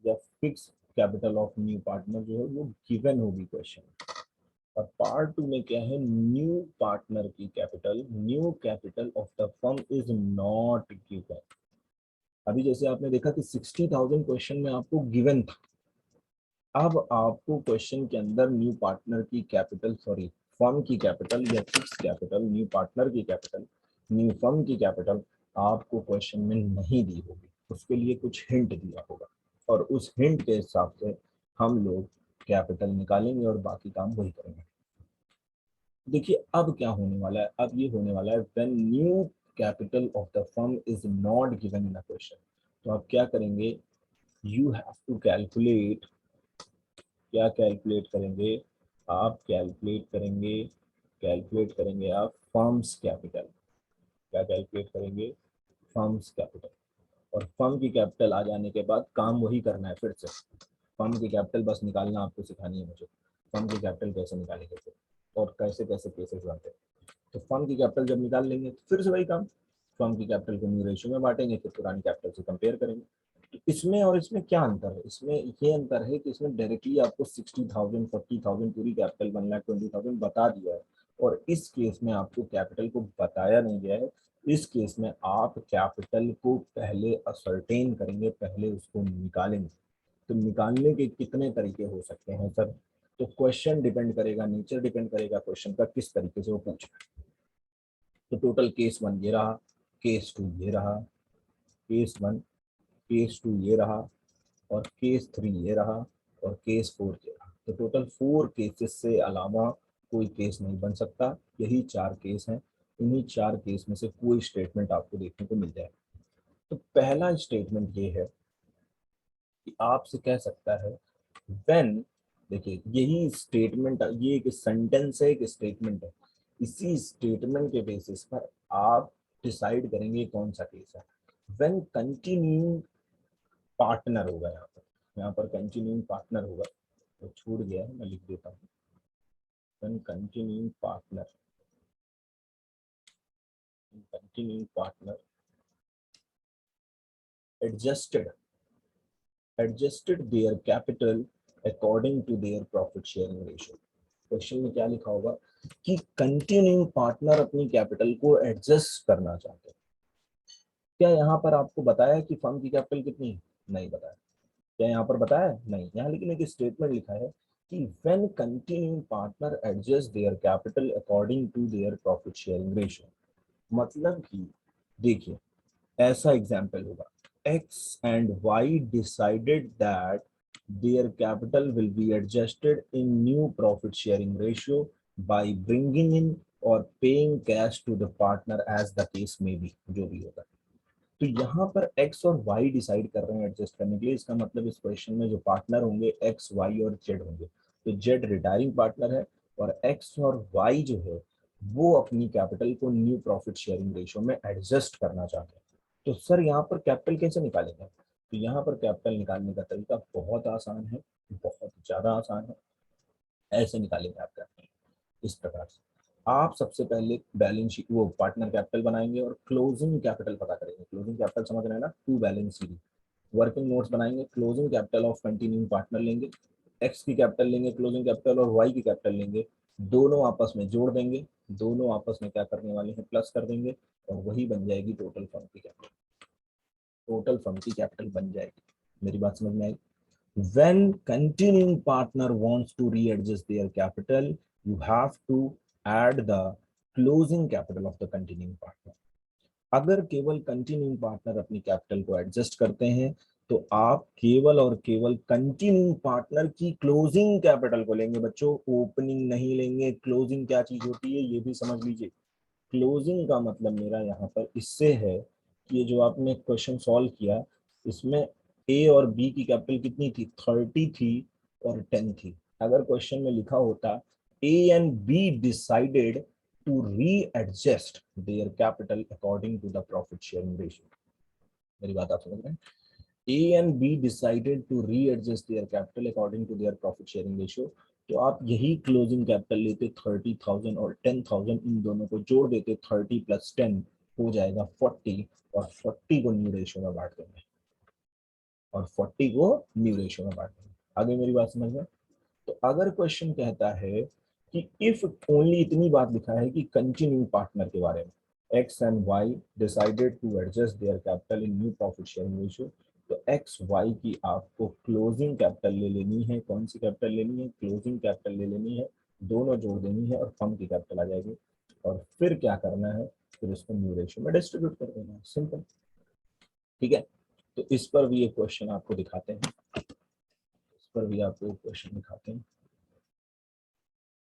या fix capital of new partner जो है वो गिवन होगी क्वेश्चन। और पार्ट 2 में क्या है, न्यू पार्टनर की capital, new capital of the firm is not given. अभी जैसे आपने देखा कि 60,000 क्वेश्चन में आपको गिवन था, अब आपको क्वेश्चन के अंदर न्यू पार्टनर की कैपिटल, सॉरी फर्म की कैपिटल या फिक्स कैपिटल, न्यू पार्टनर की कैपिटल, न्यू फर्म की कैपिटल आपको क्वेश्चन में नहीं दी होगी, उसके लिए कुछ हिंट दिया होगा और उस हिंट के हिसाब से हम लोग कैपिटल निकालेंगे और बाकी काम वही करेंगे। देखिए अब क्या होने वाला है, अब ये होने वाला है when new capital of the firm is not given in a question. तो आप क्या करेंगे, यू हैव टू कैलकुलेट, क्या कैलकुलेट करेंगे आप, कैलकुलेट करेंगे आप फर्म्स कैपिटल। क्या कैलकुलेट करेंगे, फर्म्स कैपिटल। और फर्म की कैपिटल आ जाने के बाद काम वही करना है फिर से। फर्म की कैपिटल बस निकालना आपको सिखानी है मुझे, फर्म की कैपिटल कैसे निकालेंगे फिर और कैसे कैसे केसेस बनते हैं। तो फर्म की कैपिटल जब निकाल लेंगे तो फिर से वही काम, फर्म की कैपिटल को न्यू रेशियो में बांटेंगे, फिर पुरानी कैपिटल से कंपेयर करेंगे। तो इसमें और इसमें क्या अंतर है, इसमें ये अंतर है कि इसमें डायरेक्टली आपको 60,000 40,000 पूरी कैपिटल 1,20,000 बता दिया है और इस केस में आपको कैपिटल को बताया नहीं गया है। इस केस में आप कैपिटल को पहले असरटेन करेंगे, पहले उसको निकालेंगे। तो निकालने के कितने तरीके हो सकते हैं सर, तो क्वेश्चन डिपेंड करेगा, नेचर डिपेंड करेगा क्वेश्चन का किस तरीके से वो पूछ रहा है। तो टोटल केस 1 ये रहा, केस 2 ये रहा, केस 1, केस 2 ये रहा और केस 3 ये रहा और केस 4 ये रहा। तो टोटल 4 केसेस से अलावा कोई केस नहीं बन सकता, यही 4 केस हैं। इन्हीं 4 केस में से कोई स्टेटमेंट आपको देखने को मिल जाए। तो पहला स्टेटमेंट ये है कि आपसे कह सकता है व्हेन, देखिए यही स्टेटमेंट, ये एक सेंटेंस है, एक स्टेटमेंट है, इसी स्टेटमेंट के बेसिस पर आप डिसाइड करेंगे कौन सा केस है। व्हेन कंटिन्यूइंग पार्टनर होगा, यहाँ पर कंटिन्यूइंग पार्टनर होगा तो छूट गया है, मैं लिख देता हूँ। When continuing partner adjusted their capital according to their profit sharing ratio। Question में क्या लिखा होगा कि कंटिन्यूइंग पार्टनर अपनी कैपिटल को एडजस्ट करना चाहते हैं। क्या यहाँ पर आपको बताया कि फर्म की कैपिटल कितनी है? नहीं बताया। क्या यहाँ पर बताया? नहीं। यहाँ लेकिन एक स्टेटमेंट लिखा है कि when continuing partner adjust their capital according to their profit sharing ratio. मतलब कि देखिए, ऐसा एग्जाम्पल होगा, X and Y decided that their capital will be adjusted in new profit sharing ratio by bringing in or paying cash to the partner as the case may be, जो भी होगा। तो यहाँ पर X और Y decide कर रहे हैं एडजस्ट करने के लिए। इसका मतलब इस क्वेश्चन में जो पार्टनर होंगे X, Y और Z होंगे। तो Z रिटायरिंग पार्टनर है और X और Y जो है वो अपनी कैपिटल को न्यू प्रॉफिट शेयरिंग रेशियो में एडजस्ट करना चाहते हैं। तो सर यहाँ पर कैपिटल कैसे निकालेंगे? तो यहाँ पर कैपिटल निकालने का तरीका बहुत आसान है, बहुत ज्यादा आसान है। ऐसे निकालेंगे आप कैपिटल, इस प्रकार से। आप सबसे पहले बैलेंस शीट वो पार्टनर कैपिटल बनाएंगे और क्लोजिंग कैपिटल पता करेंगे। क्लोजिंग कैपिटल समझ रहे हैं ना, to balance sheet. Working notes बनाएंगे, closing capital of continuing partner लेंगे, एक्स की कैपिटल लेंगे क्लोजिंग कैपिटल और वाई की कैपिटल लेंगे, दोनों आपस में जोड़ देंगे, दोनों आपस में क्या करने वाले हैं, प्लस कर देंगे, और वही बन जाएगी टोटल फर्म की कैपिटल। टोटल फर्म की कैपिटल बन जाएगी। मेरी बात समझ में आई? When continuing partner wants to readjust their capital, you have to add the closing capital of the continuing partner। अगर केवल कंटिन्यूइंग पार्टनर अपनी कैपिटल को एडजस्ट करते हैं तो आप केवल और केवल कंटिन्यूइंग पार्टनर की क्लोजिंग कैपिटल को लेंगे बच्चों, ओपनिंग नहीं लेंगे। क्लोजिंग क्या चीज होती है ये भी समझ लीजिए। क्लोजिंग का मतलब मेरा यहाँ पर इससे है कि ये जो आपने क्वेश्चन सॉल्व किया, इसमें ए और बी की कैपिटल कितनी थी, 30 थी और 10 थी। अगर क्वेश्चन में लिखा होता A and B decided to readjust their capital according to the profit sharing ratio. मेरी बात आप समझ रहे हैं? A and B decided to readjust their capital according to their profit sharing ratio. तो आप यही क्लोजिंग कैपिटल लेते 30,000 और 10,000, इन दोनों को जोड़ देते, 30 + 10 हो जाएगा 40, और 40 को न्यू रेशियो में बांट देंगे, और 40 को न्यू रेशियो में बांट देंगे। आगे मेरी बात समझ में? तो अगर क्वेश्चन कहता है कि इफ ओनली, इतनी बात लिखा है कि कंटिन्यू पार्टनर के बारे में, X and Y decided to adjust their capital in new profit sharing ratio, तो एक्स वाई की आपको क्लोजिंग कैपिटल ले लेनी है। कौन सी कैपिटल लेनी है? क्लोजिंग कैपिटल ले लेनी है, दोनों जोड़ देनी है और फर्म की कैपिटल आ जाएगी। और फिर क्या करना है, फिर इसको न्यू रेशियो में डिस्ट्रीब्यूट कर देना है, सिंपल। ठीक है, तो इस पर भी एक क्वेश्चन आपको दिखाते हैं, इस पर भी आपको एक क्वेश्चन दिखाते हैं।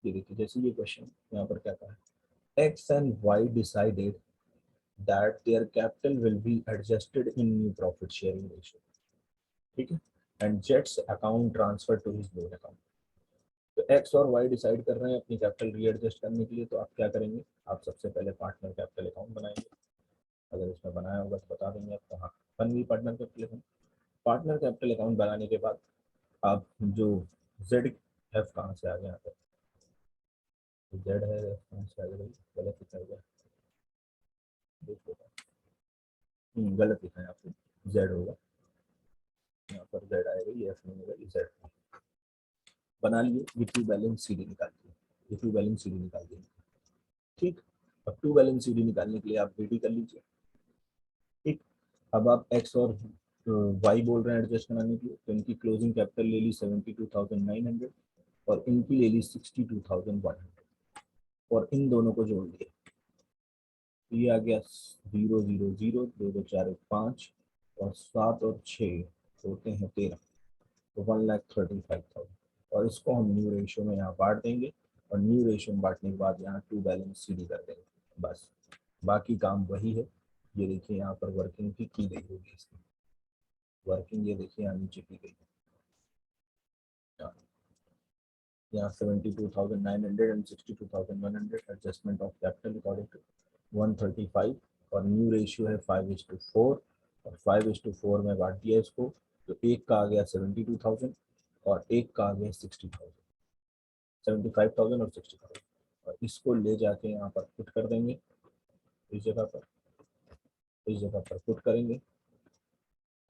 ये देखिए, जैसे ये क्वेश्चन यहाँ पर क्या कहा है, X and Y decided that their capital will be adjusted in new profit sharing ratio, ठीक है, and Jet's account transfer to his loan account। तो एक्स और वाई डिसाइड कर रहे हैं अपनी कैपिटल रीएडजस्ट करने के लिए, तो आप क्या करेंगे, आप सबसे पहले पार्टनर कैपिटल अकाउंट बनाएंगे। अगर इसमें बनाया होगा तो बता देंगे आपको, हाँ बन गई partner capital account. Partner capital account बनाने के बाद आप जो जेड एफ कहाँ से आ गया, यहाँ पर जेड है, कहाँ से आ गया, गलत लिखा गया, देख लो, गलत लिखा है आपको, जेड होगा, यहाँ पर जेड आएगा, ये एफ नहीं होगा, ये जेड। बना लिए, ये टू बैलेंस सीडी निकाल दिए, ये टू बैलेंस सीडी निकाल दिए, ठीक। अब टू बैलेंस सीडी निकालने के लिए आप रेडी कर लीजिए, ठीक। अब आप एक्स और वाई बोल रहे हैं एडजस्ट कराने के लिए, तो इनकी क्लोजिंग कैपिटल ले ली 72,900 और इनकी ले ली 62,100, और इन दोनों को जोड़ दिया, ये आ गया 0 0 0, 2 2 4 1 5, और 7 और 6 होते हैं 13, तो 1,35,000, और इसको हम न्यू रेशियो में यहाँ बांट देंगे, और न्यू रेशियो में बांटने के बाद यहाँ टू बैलेंस सीडी कर देंगे, बस बाकी काम वही है। ये देखिए यहाँ पर वर्किंग भी की गई होगी, इसकी वर्किंग ये देखिए यहाँ नीचे की गई, यहाँ 72,900 and 62,100 adjustment of capital according to 135, और न्यू रेशियो है 5:4, और 5:4 में बांट दिया इसको, तो एक का आ गया 72,000 और एक का आ गया 60,000, 75,000 और 60,000, और इसको ले जाके यहाँ पर पुट कर देंगे, इस जगह पर, इस जगह पर पुट करेंगे।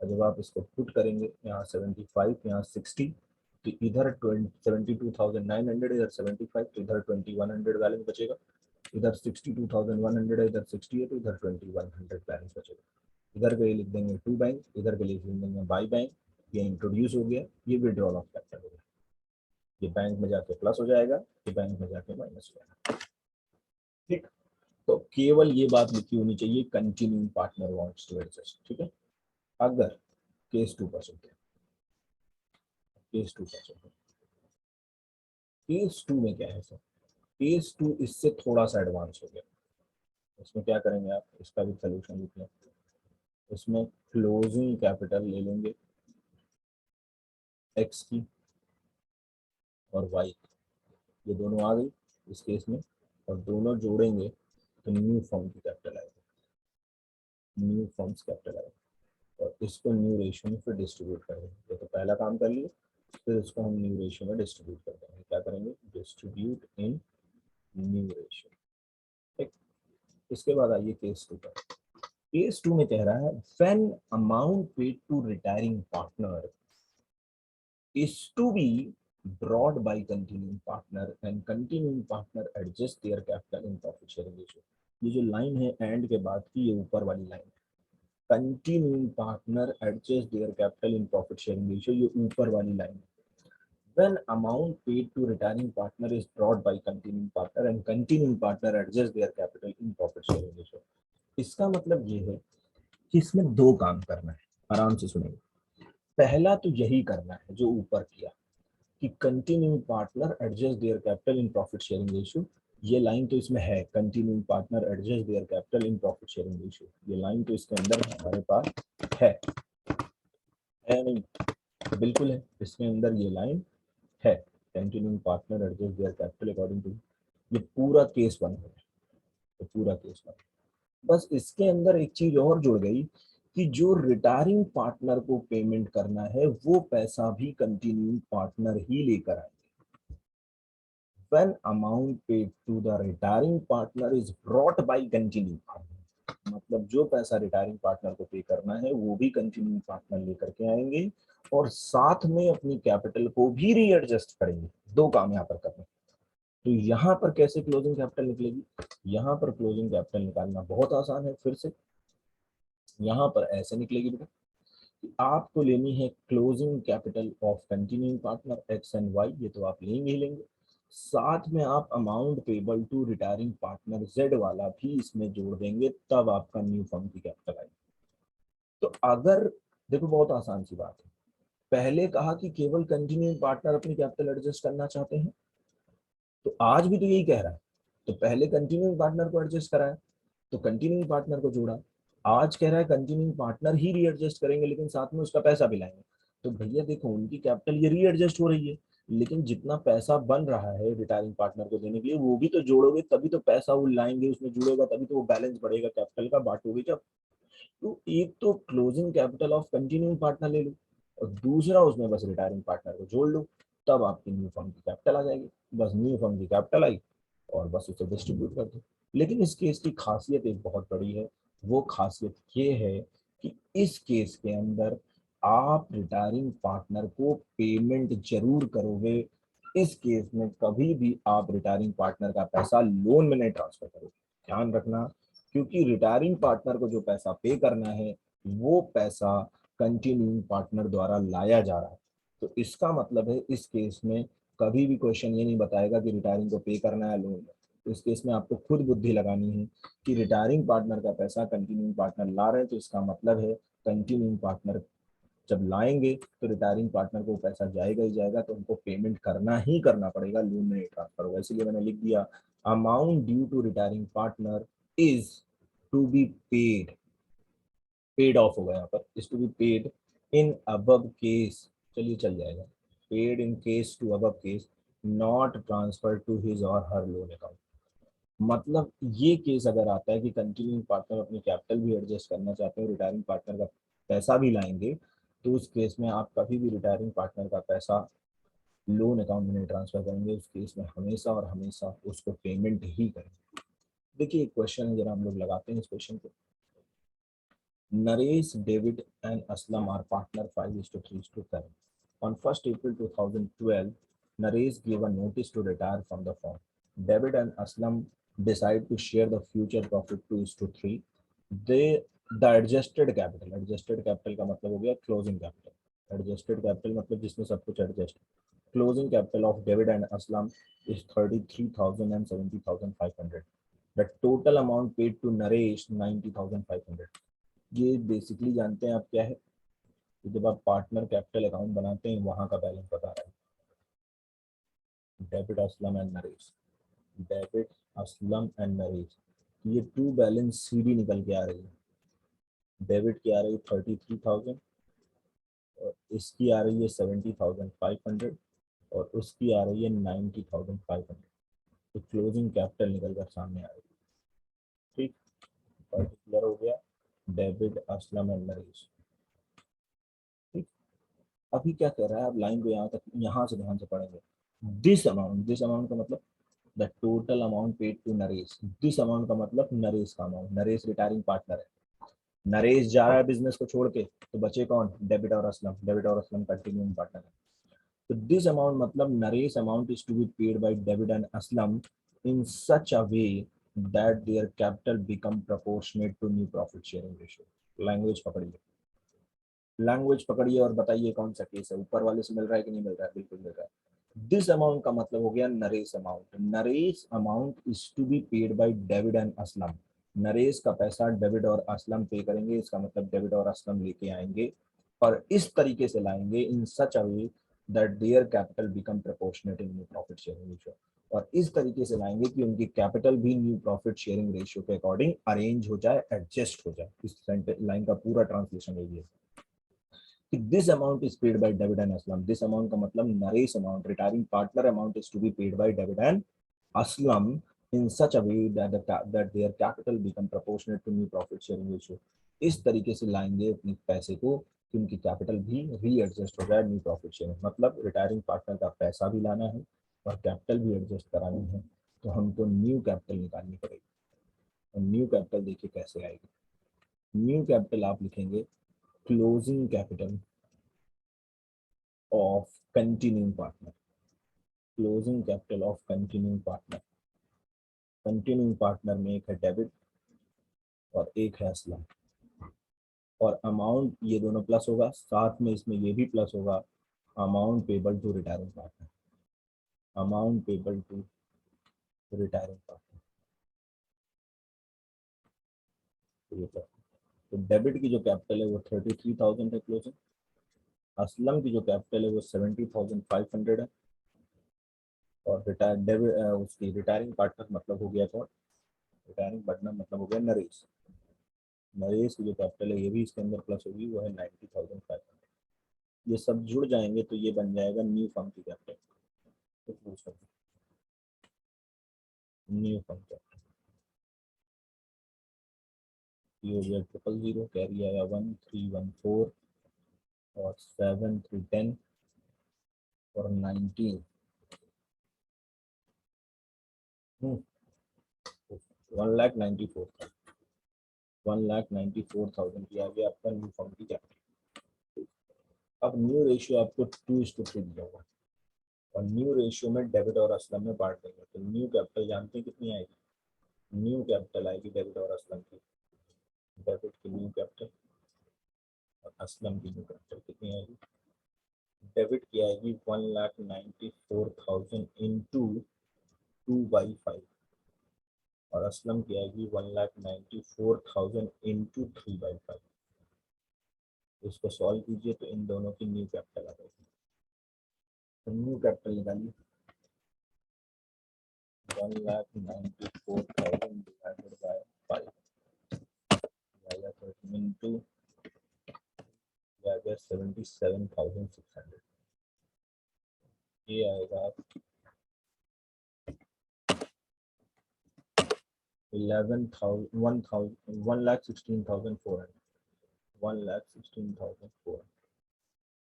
और जब आप इसको पुट करेंगे, यहाँ 75, यहाँ 60, तो इधर 72,900, इधर 75, तो इधर 2100 बैलेंस बचेगा, इधर 62,100 है, इधर 60 है, तो इधर 2100 बैलेंस बचेगा। इधर के लिए लिख देंगे टू बैंक, इधर के लिए लिख देंगे बाई बैंक। ये इंट्रोड्यूस हो गया, ये विड्रॉल ऑफ कैपिटल हो गया। ये बैंक में जाके प्लस हो जाएगा, ये बैंक में जाके माइनस हो जाएगा। ठीक, तो केवल ये बात लिखी होनी चाहिए, continuing partner wants to adjust. ठीक है, अगर केस 2%, केस 2%, केस 2 में क्या है सर, केस 2 इससे थोड़ा सा एडवांस हो गया। इसमें क्या करेंगे आप, इसका भी सोल्यूशन लिख लें। इसमें क्लोजिंग कैपिटल ले लेंगे एक्स की और वाई, ये दोनों आ गई इस केस में, और दोनों जोड़ेंगे तो न्यू फॉर्म की कैपिटल आएगी, न्यू फॉर्म्स कैपिटल आएगी, और इसको न्यू रेशियो में फिर डिस्ट्रीब्यूट करेंगे। ये तो पहला काम कर लिए, फिर इसको हम न्यू रेशियो में डिस्ट्रीब्यूट कर देंगे। क्या करेंगे, डिस्ट्रीब्यूट इन न्यू रेशियो। ठीक, इसके बाद आइए केस 2 पर। केस 2 में कह रहा है when amount paid to retiring partner is to be brought by continuing partner and continuing partner adjust their capital in profit sharing ratio। ये जो लाइन है एंड के बाद की, ये ऊपर वाली लाइन है, continuing partner adjust their capital in profit sharing ratio, ये ऊपर वाली लाइन है। When amount paid to retiring partner is brought by continuing partner and continuing partner adjust their capital in profit sharing ratio, इसका मतलब ये है कि इसमें दो काम करना है। आराम से सुनेंगे। पहला तो यही करना है जो ऊपर किया कि continuing partner adjust their capital in profit sharing ratio, ये लाइन तो इसमें है, continuing partner adjust their capital in profit sharing ratio, ये लाइन तो इसके अंदर हमारे पास है नहीं, तो बिल्कुल है, इसके अंदर ये लाइन है, continuing partner adjust their capital according to, ये पूरा केस 1 है, तो पूरा केस 1। बस इसके अंदर एक चीज और जुड़ गई कि जो रिटायरिंग पार्टनर को पेमेंट करना है वो पैसा भी कंटिन्यूइंग पार्टनर ही लेकर आए। When amount paid to the retiring partner is brought by continuing partner, मतलब जो पैसा रिटायरिंग पार्टनर को पे करना है वो भी कंटिन्यूइंग पार्टनर लेकर के आएंगे, और साथ में अपनी कैपिटल को भी रीएडजस्ट करेंगे। दो काम यहाँ पर करने। तो यहाँ पर कैसे क्लोजिंग कैपिटल निकलेगी, यहाँ पर क्लोजिंग कैपिटल निकालना बहुत आसान है। फिर से यहाँ पर ऐसे निकलेगी बेटा कि आपको लेनी है closing capital of continuing partner X and Y, ये तो आप लेंगे ही लेंगे, साथ में आप amount payable to retiring partner Z वाला भी इसमें जोड़ देंगे, तब आपका न्यू फर्म की कैपिटल आएगी। तो अगर देखो, बहुत आसान सी बात है, पहले कहा कि केवल कंटिन्यूइंग पार्टनर अपनी कैपिटल एडजस्ट करना चाहते हैं, तो आज भी तो यही कह रहा है। तो पहले कंटिन्यूइंग पार्टनर को एडजस्ट कराया, तो कंटिन्यूइंग पार्टनर को जोड़ा। आज कह रहा है कंटिन्यूइंग पार्टनर ही रीएडजस्ट करेंगे, लेकिन साथ में उसका पैसा भी लाएंगे। तो भैया देखो, उनकी कैपिटल ये रीएडजस्ट हो रही है, लेकिन जितना पैसा बन रहा है रिटायरिंग पार्टनर को देने के लिए, वो भी तो जोड़ोगे तभी तो पैसा वो लाएंगे, उसमें जुड़ेगा तभी तो वो बैलेंस बढ़ेगा कैपिटल का, बांटोगे जब। तो एक तो closing capital of continuing partner ले लो, और दूसरा उसमें बस रिटायरिंग पार्टनर को जोड़ लो, तब आपकी न्यू फर्म की कैपिटल आ जाएगी। बस न्यू फर्म की कैपिटल आई और बस उसे डिस्ट्रीब्यूट कर दो। लेकिन इस केस की खासियत एक बहुत बड़ी है, वो खासियत ये है कि इस केस के अंदर आप रिटायरिंग पार्टनर को पेमेंट जरूर करोगे। इस केस में कभी भी आप रिटायरिंग पार्टनर का पैसा लोन में नहीं ट्रांसफर करोगे, ध्यान रखना, क्योंकि रिटायरिंग पार्टनर को जो पैसा पे करना है वो पैसा कंटिन्यूइंग पार्टनर द्वारा लाया जा रहा है। तो इसका मतलब है इस केस में कभी भी क्वेश्चन ये नहीं बताएगा कि रिटायरिंग को पे करना है लोन में। तो इस केस में आपको खुद बुद्धि लगानी है कि रिटायरिंग पार्टनर का पैसा कंटिन्यूइंग पार्टनर ला रहे हैं, तो इसका मतलब है कंटिन्यूइंग पार्टनर जब लाएंगे तो रिटायरिंग पार्टनर को पैसा जाएगा ही जाएगा, तो उनको पेमेंट करना ही करना पड़ेगा, लोन में नहीं ट्रांसफर होगा। इसलिए मैंने लिख दिया amount due to retiring partner is to be paid, paid off होगा यहाँ पर, is to be paid in above case, चलिए चल जाएगा, paid in case to above case not transfer to his or her loan account. मतलब ये case अगर आता है कि कंटिन्यूइंग पार्टनर अपनी कैपिटल भी एडजस्ट करना चाहते हैं, रिटायरिंग पार्टनर का पैसा भी लाएंगे, तो उस केस में आप कभी भी रिटायरिंग पार्टनर का पैसा लोन अकाउंट में नहीं ट्रांसफर करेंगे, उस केस में हमेशा और हमेशा उसको पेमेंट ही करेंगे। देखिए एक क्वेश्चन है, जरा हम लोग लगाते हैं इस क्वेश्चन को। Naresh, David, and Aslam are partner 5:3:7. On 1st April 2012, Naresh gave a notice to retire from the firm. David and Aslam decide to share the future profit 2:3. They adjusted capital का मतलब हो गया closing capital. Adjusted capital मतलब जिसमें सब कुछ adjust. Closing capital of David and Aslam is 33,000 and 70,500. The total amount paid to Naresh 90,500. ये basically जानते हैं आप क्या है, तो जब आप पार्टनर कैपिटल अकाउंट बनाते हैं वहां का बैलेंस बता रहा है। Debit Aslam and Naresh, debit Aslam and Naresh, ये टू बैलेंस सीडी निकल के आ रही है। डेबिट की आ रही है 33,000 और इसकी आ रही है 70,500 और उसकी आ रही है 90,500। तो क्लोजिंग कैपिटल निकल कर सामने आ रही है। ठीक, पर्टिकुलर हो गया डेबिट असलम एंड नरेश। ठीक, अभी क्या कर रहा है, आप लाइन को यहाँ तक यहाँ से ध्यान से पढ़ेंगे। दिस अमाउंट का मतलब the total amount paid to Naresh. This amount का मतलब नरेश का अमाउंट। नरेश रिटायरिंग पार्टनर है, नरेश जा रहा है बिजनेस को छोड़ के, तो बचे कौन, डेबिट और असलम। डेबिट और असलम कंटिन्यूइंग पार्टनर है। तो दिस अमाउंट मतलब Naresh amount is to be paid by debit and Aslam in such a way that their capital become proportionate to new profit sharing ratio. Language पकड़िए, लैंग्वेज पकड़िए और बताइए कौन सा केस है, ऊपर वाले से मिल रहा है कि नहीं मिल रहा है, बिल्कुल मिल रहा है। दिस अमाउंट का मतलब हो गया Naresh amount. Naresh amount is to be paid by David and Aslam. Naresh का पैसा डेविड और असलम पे करेंगे, इसका मतलब डेविड और असलम लेके आएंगे और इस तरीके से लाएंगे in such a way that their capital become proportionate in new profit sharing ratio. और इस तरीके से लाएंगे कि उनकी कैपिटल भी न्यू प्रॉफिट शेयरिंग रेशियो के अकॉर्डिंग अरेंज हो जाए, एडजस्ट हो जाए। इस लाइन का पूरा ट्रांसलेशन यही है कि this amount is paid by David and Aslam. This amount का मतलब Naresh amount, retiring partner amount is to be paid by David and Aslam in such a way that their capital become proportionate to new profit sharing ratio। इस तरीके से लाएंगे अपने पैसे को कि उनकी कैपिटल भी रीएडजस्ट हो जाए न्यू प्रॉफिट शेयरिंग। मतलब रिटायरिंग पार्टनर का पैसा भी लाना है और कैपिटल भी एडजस्ट करानी है, तो हमको न्यू कैपिटल निकालनी पड़ेगी। और न्यू कैपिटल देखिए कैसे आएगी। न्यू कैपिटल आप लिखेंगे closing capital of continuing partner। Closing capital of continuing partner. Continuing partner में एक है डेबिट और एक है असलम। और अमाउंट ये दोनों प्लस होगा, साथ में इसमें ये भी प्लस होगा, amount payable to retiring partner. Amount payable to retiring partner, तो डेबिट की जो कैपिटल है वो 33,000 है क्लोजिंग। असलम की जो कैपिटल है वो 70,500 है। और रिटायर डेबिट उसकी रिटायरिंग पार्टनर मतलब हो गया, कौन, रिटायरिंग पार्टनर मतलब हो गया नरेश। नरेश की जो कैपिटल है ये भी इसके अंदर प्लस होगी, वो है 90,500। ये सब जुड़ जाएंगे तो ये बन जाएगा न्यू फर्म की कैपिटल। न्यू फर्म कैपिटल ये हो गया 000, कैरी आया 1314 और 7310 और 19 1,94,000। 1,94,000 की आ गया आपका न्यू फर्म की कैपिटल। अब न्यू रेशियो आपको 2:3 दिया होगा और न्यू रेशियो में डेबिट और असलम में बांट देंगे, तो न्यू कैपिटल जानते हैं कितनी आएगी। न्यू कैपिटल आएगी डेबिट और असलम की, डेबिट की न्यू कैपिटल और असलम की न्यू कैपिटल कितनी आएगी। डेबिट की आएगी 1,94,000 इंटू 2/5 और असलम की आएगी 1,94,000 इंटू 3/5। इसको सॉल्व कीजिए तो इन दोनों की न्यू कैपिटल आ जाएगी। तो न्यू कैपिटल निकालिए 1,94,000 डिवाइडेड बाय 5 इंटू 77,600। ये आएगा 1,16,400। 1,16,400।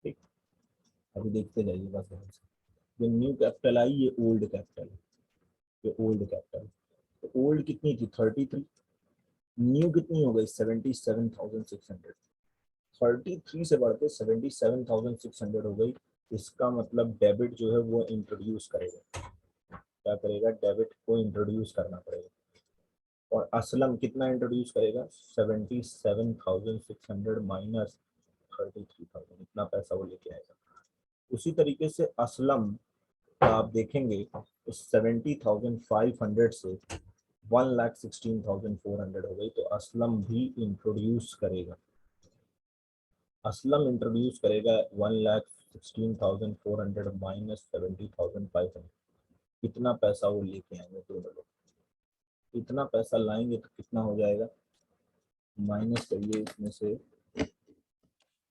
ठीक, अभी देखते जाइए बस ध्यान से। जो न्यू कैपिटल आई ये ओल्ड कैपिटल, ये ओल्ड कैपिटल। तो ओल्ड कितनी थी 33, न्यू कितनी हो गई 77,600, 33 से बढ़ के 77,600 हो गई। इसका मतलब डेबिट जो है वो इंट्रोड्यूस करेगा, क्या करेगा, डेबिट को इंट्रोड्यूस करना पड़ेगा। और असलम कितना इंट्रोड्यूस करेगा 77,600 माइनस 33,000, इतना पैसा वो लेके आएगा। उसी तरीके से असलम आप देखेंगे तो 70,500 से 1,16,400 हो गई, तो असलम भी इंट्रोड्यूस करेगा, असलम इंट्रोड्यूस करेगा 1,16,400 माइनस 70,500, कितना पैसा वो लेके आएंगे दोनों लोग, इतना पैसा लाएंगे तो कितना हो जाएगा, माइनस करिए इसमें से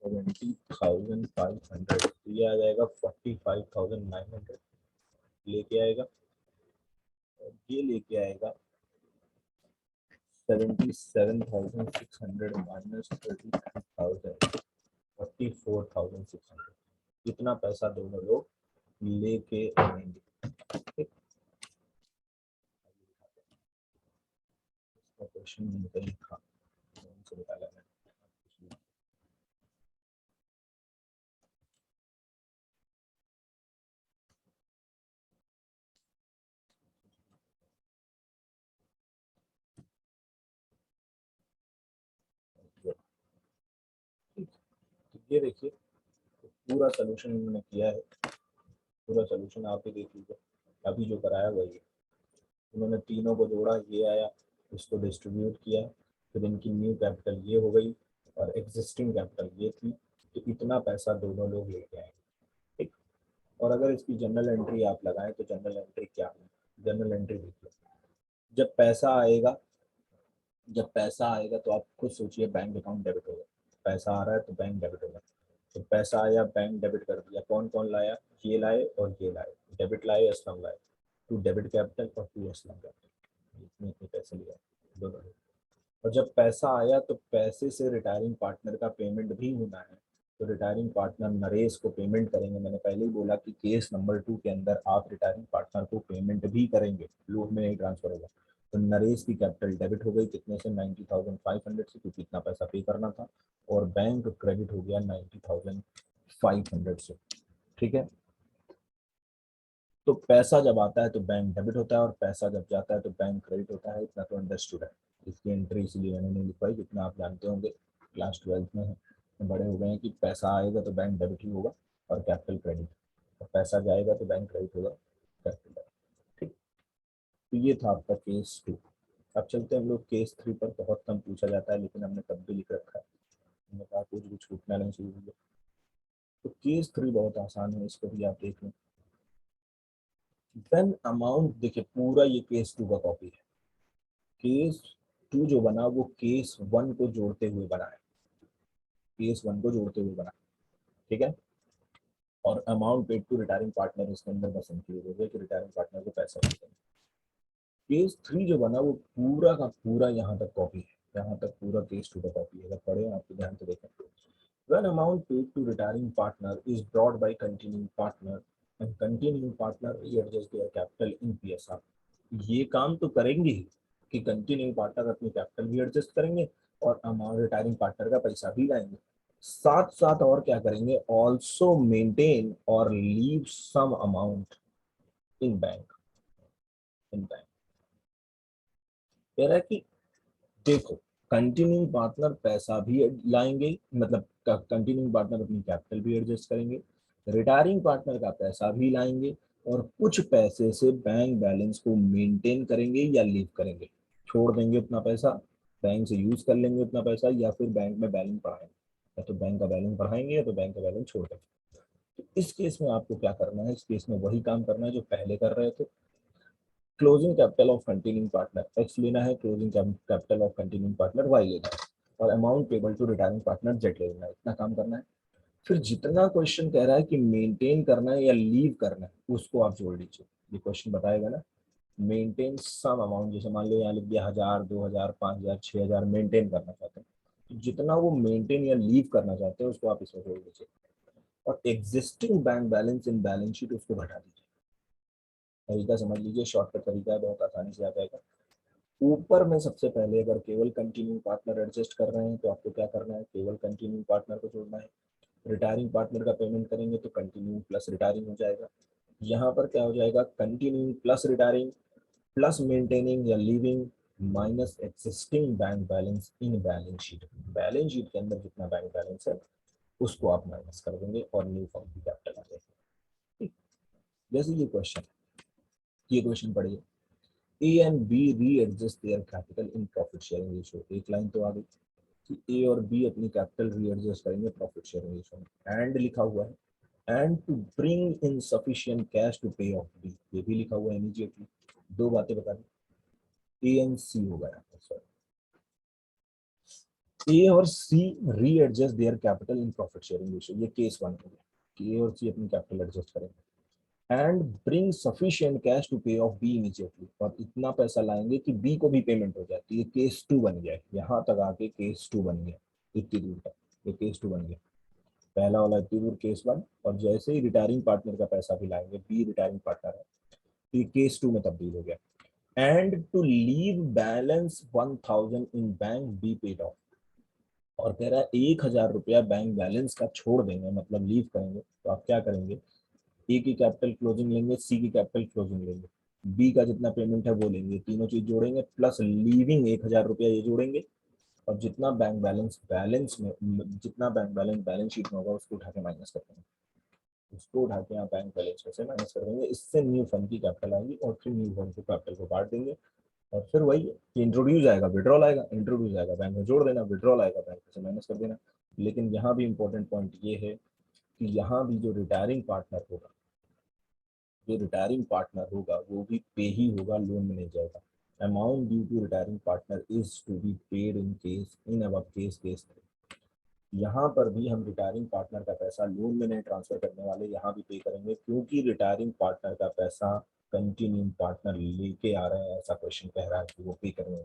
70,500, तो ये आ जाएगा 45,900 लेके आएगा, और ये लेके आएगा 77,600 माइनस 33,000, 44,600, कितना पैसा दोनों लोग लेके आएंगे। ठीक, इसका क्वेश्चन मैंने कहीं था, से निकाला मैंने। तो ये देखिए पूरा सोल्यूशन मैंने किया है, पूरा सोल्यूशन आप ही देख लीजिए, अभी जो कराया वही है। उन्होंने तीनों को जोड़ा, ये आया, इसको डिस्ट्रीब्यूट किया, फिर इनकी न्यू कैपिटल ये हो गई और एग्जिस्टिंग कैपिटल ये थी, तो इतना पैसा दोनों लोग लेके आएंगे। ठीक, और अगर इसकी जनरल एंट्री आप लगाएं तो जनरल एंट्री क्या है, जनरल एंट्री देखिए, जब पैसा आएगा, जब पैसा आएगा तो आप खुद सोचिए बैंक अकाउंट डेबिट होगा, पैसा आ रहा है तो बैंक डेबिट होगा, तो पैसा आया बैंक डेबिट कर दिया, कौन कौन लाया, ये लाए और ये लाए, डेबिट लाए असलम लाए, टू डेबिट कैपिटल और टू असलम कैपिटल, इतने इतने पैसे लिया दोनों लोग। और जब पैसा आया तो पैसे से रिटायरिंग पार्टनर का पेमेंट भी होना है, तो रिटायरिंग पार्टनर नरेश को पेमेंट करेंगे। मैंने पहले ही बोला कि केस नंबर 2 के अंदर आप रिटायरिंग पार्टनर को पेमेंट भी करेंगे, लोन में नहीं ट्रांसफर होगा। तो नरेश की कैपिटल डेबिट हो गई कितने से 90,500 से, क्योंकि इतना पैसा पे करना था, और बैंक क्रेडिट हो गया 90,500 से। ठीक है, तो पैसा जब आता है तो बैंक डेबिट होता है और पैसा जब जाता है तो बैंक क्रेडिट होता है, इतना तो अंडरस्टूड है। इसकी एंट्री इसलिए मैंने नहीं लिखवाई, जितना आप जानते होंगे क्लास 12th में है, बड़े हो गए हैं कि पैसा आएगा तो बैंक डेबिट ही होगा और कैपिटल क्रेडिट, और पैसा जाएगा तो बैंक क्रेडिट होगा, कैपिटल डेबिट। ठीक, तो ये था आपका केस 2। अब चलते हैं हम लोग केस 3 पर, बहुत कम पूछा जाता है लेकिन हमने तब भी लिख रखा है, हमने कहा कुछ भी छूटना नहीं चाहिए। तो केस 3 बहुत आसान है, इसको भी आप देख लें। व्हेन अमाउंट, देखिए पूरा ये केस 2 का कॉपी है, केस 2 जो बना वो केस 1 को जोड़ते हुए बना है, केस 1 को जोड़ते हुए बना, ठीक है। और amount paid to retiring partner इसके अंदर बस इंक्लूड हो गया कि रिटायरिंग पार्टनर को पैसा देंगे। केस 3 जो बना वो पूरा का पूरा यहाँ तक कॉपी है, यहाँ तक पूरा केस 2 का कॉपी है। अगर पढ़े आपको ध्यान से देखें, when amount paid to retiring partner is brought by continuing partner and continuing partner readjust their capital in PSR, ये काम तो करेंगे ही कि कंटिन्यूइंग पार्टनर अपनी कैपिटल भी एडजस्ट करेंगे और अमाउंट रिटायरिंग पार्टनर का पैसा भी लाएंगे, साथ साथ और क्या करेंगे, ऑल्सो मेंटेन और leave some amount in bank, in bank. कह रहा है कि देखो कंटिन्यूइंग पार्टनर पैसा भी लाएंगे, मतलब कंटिन्यूइंग पार्टनर अपनी कैपिटल भी एडजस्ट करेंगे, रिटायरिंग पार्टनर का पैसा भी लाएंगे, और कुछ पैसे से बैंक बैलेंस को मेंटेन करेंगे या लीव करेंगे, छोड़ देंगे उतना पैसा, बैंक से यूज कर लेंगे उतना पैसा, या फिर बैंक में बैलेंस बढ़ाएंगे, या तो बैंक का बैलेंस बढ़ाएंगे या तो बैंक का बैलेंस छोड़ देंगे। तो इस केस में आपको क्या करना है, इस केस में वही काम करना है जो पहले कर रहे थे, closing capital of continuing partner X लेना है, closing capital of continuing partner Y लेना है, और amount payable to retiring partner Z लेना है, इतना काम करना है। फिर जितना क्वेश्चन कह रहा है कि मेंटेन करना है या लीव करना है उसको आप जोड़ लीजिए, ये क्वेश्चन बताएगा ना, मेंटेन सम अमाउंट, जैसे मान लो यहाँ लिख दिया 1,000, 2,000, 5,000, 6,000 मेंटेन करना चाहते हैं, तो जितना वो मेंटेन या लीव करना चाहते हैं उसको आप इसमें जोड़ लीजिए। और existing bank balance in balance sheet उसको घटा दीजिए। तरीका समझ लीजिए, शॉर्टकट तरीका है, बहुत आसानी से आ जाएगा। ऊपर में सबसे पहले अगर केवल कंटिन्यूइंग पार्टनर एडजस्ट कर रहे हैं तो आपको क्या करना है, केवल कंटिन्यूइंग पार्टनर को जोड़ना है। रिटायरिंग पार्टनर का पेमेंट करेंगे तो कंटिन्यूइंग प्लस रिटायरिंग हो जाएगा। यहाँ पर क्या हो जाएगा, continuing plus retiring plus maintaining या leaving minus existing bank balance in balance sheet. Balance sheet के अंदर जितना बैंक बैलेंस है उसको आप माइनस कर देंगे और न्यू फॉर्म की कैपिटल आ जाएगी। जैसे ये क्वेश्चन पढ़िए, ए एंड बी री adjust their capital in profit sharing ratio. एक लाइन तो आ गई कि ए और बी अपनी कैपिटल री एडजस्ट करेंगे प्रॉफिट शेयरिंग रेशियो में। एंड लिखा हुआ है and to bring in sufficient cash to pay off B, ये भी लिखा हुआ है इमीडिएटली। दो बातें बता दी, ए एंड सी हो गया, ए और C readjust their capital in profit sharing ratio, ये केस वन हो गया कि ए और सी अपनी कैपिटल एडजस्ट करेंगे। And bring sufficient cash to pay off B immediately, और इतना पैसा लाएंगे कि बी को भी पेमेंट हो जाए। तो ये केस टू बन गया, यहाँ तक आके केस टू बन गया, इतनी दूर तक ये केस टू बन गया। पहला वाला इतनी दूर केस वन, और जैसे ही रिटायरिंग पार्टनर का पैसा भी लाएंगे, बी रिटायरिंग पार्टनर है, तो ये केस टू में तब्दील हो गया। And to leave balance 1000 in bank B paid off, और कह रहा है 1000 रुपया बैंक बैलेंस का छोड़ देंगे, मतलब लीव करेंगे। तो आप क्या करेंगे, ए की कैपिटल क्लोजिंग लेंगे, सी की कैपिटल क्लोजिंग लेंगे, बी का जितना पेमेंट है वो लेंगे, तीनों चीज जोड़ेंगे प्लस लीविंग 1000 रुपया ये जोड़ेंगे, और जितना बैंक बैलेंस में जितना बैंक बैलेंस बैलेंस शीट में होगा उसको उठा के माइनस कर देंगे, उसको उठा के यहाँ बैंक बैलेंस में से माइनस कर देंगे। इससे न्यू फंड की कैपिटल आएगी और फिर न्यू फंड को कैपिटल को बांट देंगे। और फिर वही कि इंट्रोड्यूस आएगा, विड्रॉल आएगा, इंट्रोड्यूस आएगा बैंक में जोड़ देना, विड्रॉल आएगा बैंक से माइनस कर देना। लेकिन यहाँ भी इंपॉर्टेंट पॉइंट ये है कि यहाँ भी जो रिटायरिंग पार्टनर होगा, जो रिटायरिंग पार्टनर होगा वो भी पे ही होगा, लोन में नहीं जाएगा। Amount due to retiring partner is to be paid in above case. यहाँ पर भी हम रिटायरिंग पार्टनर का पैसा लोन में नहीं ट्रांसफर करने वाले, यहाँ भी पे करेंगे, क्योंकि रिटायरिंग पार्टनर का पैसा कंटिन्यूइंग पार्टनर लेके आ रहे हैं, ऐसा क्वेश्चन कह रहा है कि वो पे करेंगे।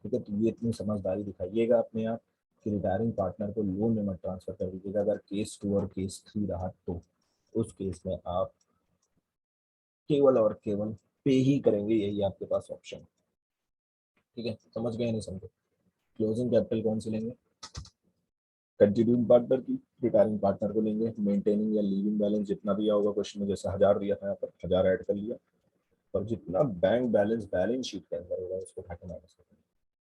ठीक है, तो ये इतनी समझदारी दिखाइएगा अपने आप कि रिटायरिंग पार्टनर को लोन में मत ट्रांसफर कर दीजिएगा। अगर केस टू और केस थ्री रहा तो उस केस में आप केवल और केवल पे ही करेंगे, यही आपके पास ऑप्शन। ठीक है, समझ गए नहीं समझे। क्लोजिंग कैपिटल कौन सी लेंगे, कंटिन्यूइंग पार्टनर की, रिटायरिंग पार्टनर को लेंगे, मेंटेनिंग या लीविंग बैलेंस जितना दिया होगा क्वेश्चन में, जैसे 1000 दिया था यहाँ पर 1000 ऐड कर लिया, और जितना बैंक बैलेंस बैलेंस शीट के अंदर होगा उसको उठा के माइनस कर देंगे,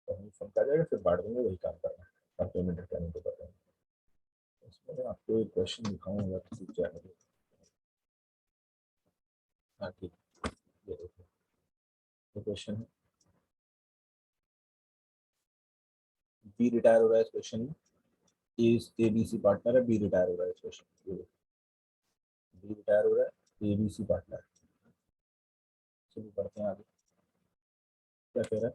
तो हम समझा जाएगा, फिर बांट देंगे, वही काम करना है और पेमेंट रिटर्निंग को कर देंगे। इसमें मैं आपको एक क्वेश्चन दिखाऊंगा तो सीख जाएंगे। हाँ ठीक, ये देखो, ये क्वेश्चन है, बी रिटायर हो रहा है इस क्वेश्चन में, ए बी सी पार्टनर है, बी रिटायर हो रहा है इस क्वेश्चन में, बी रिटायर हो रहा है, ए बी सी पार्टनर। चलिए बढ़ते हैं आगे, क्या कह रहा है,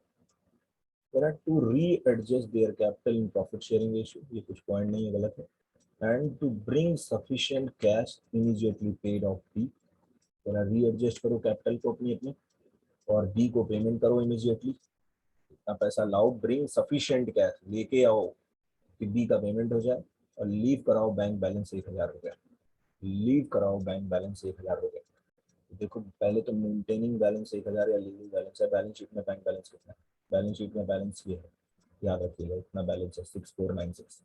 कह रहा है to readjust their capital in profit sharing ratio, ये कुछ पॉइंट नहीं है, गलत है। And to bring sufficient cash immediately paid off B, कह रहा री एडजस्ट करो कैपिटल को अपनी अपनी, और बी को पेमेंट करो इमीडिएटली, इतना पैसा लाओ, ब्रिंग सफिशिएंट कैश लेके आओ कि बी का पेमेंट हो जाए, और लीव कराओ बैंक बैलेंस 1000 रुपया, लीव कराओ बैंक बैलेंस 1000 रुपया। देखो पहले तो मेंटेनिंग बैलेंस 1000 या लीविंग बैलेंस है, बैलेंस शीट में बैंक बैलेंस कितना है, बैलेंस शीट में बैलेंस ये है, याद रखिएगा इतना बैलेंस है 6496।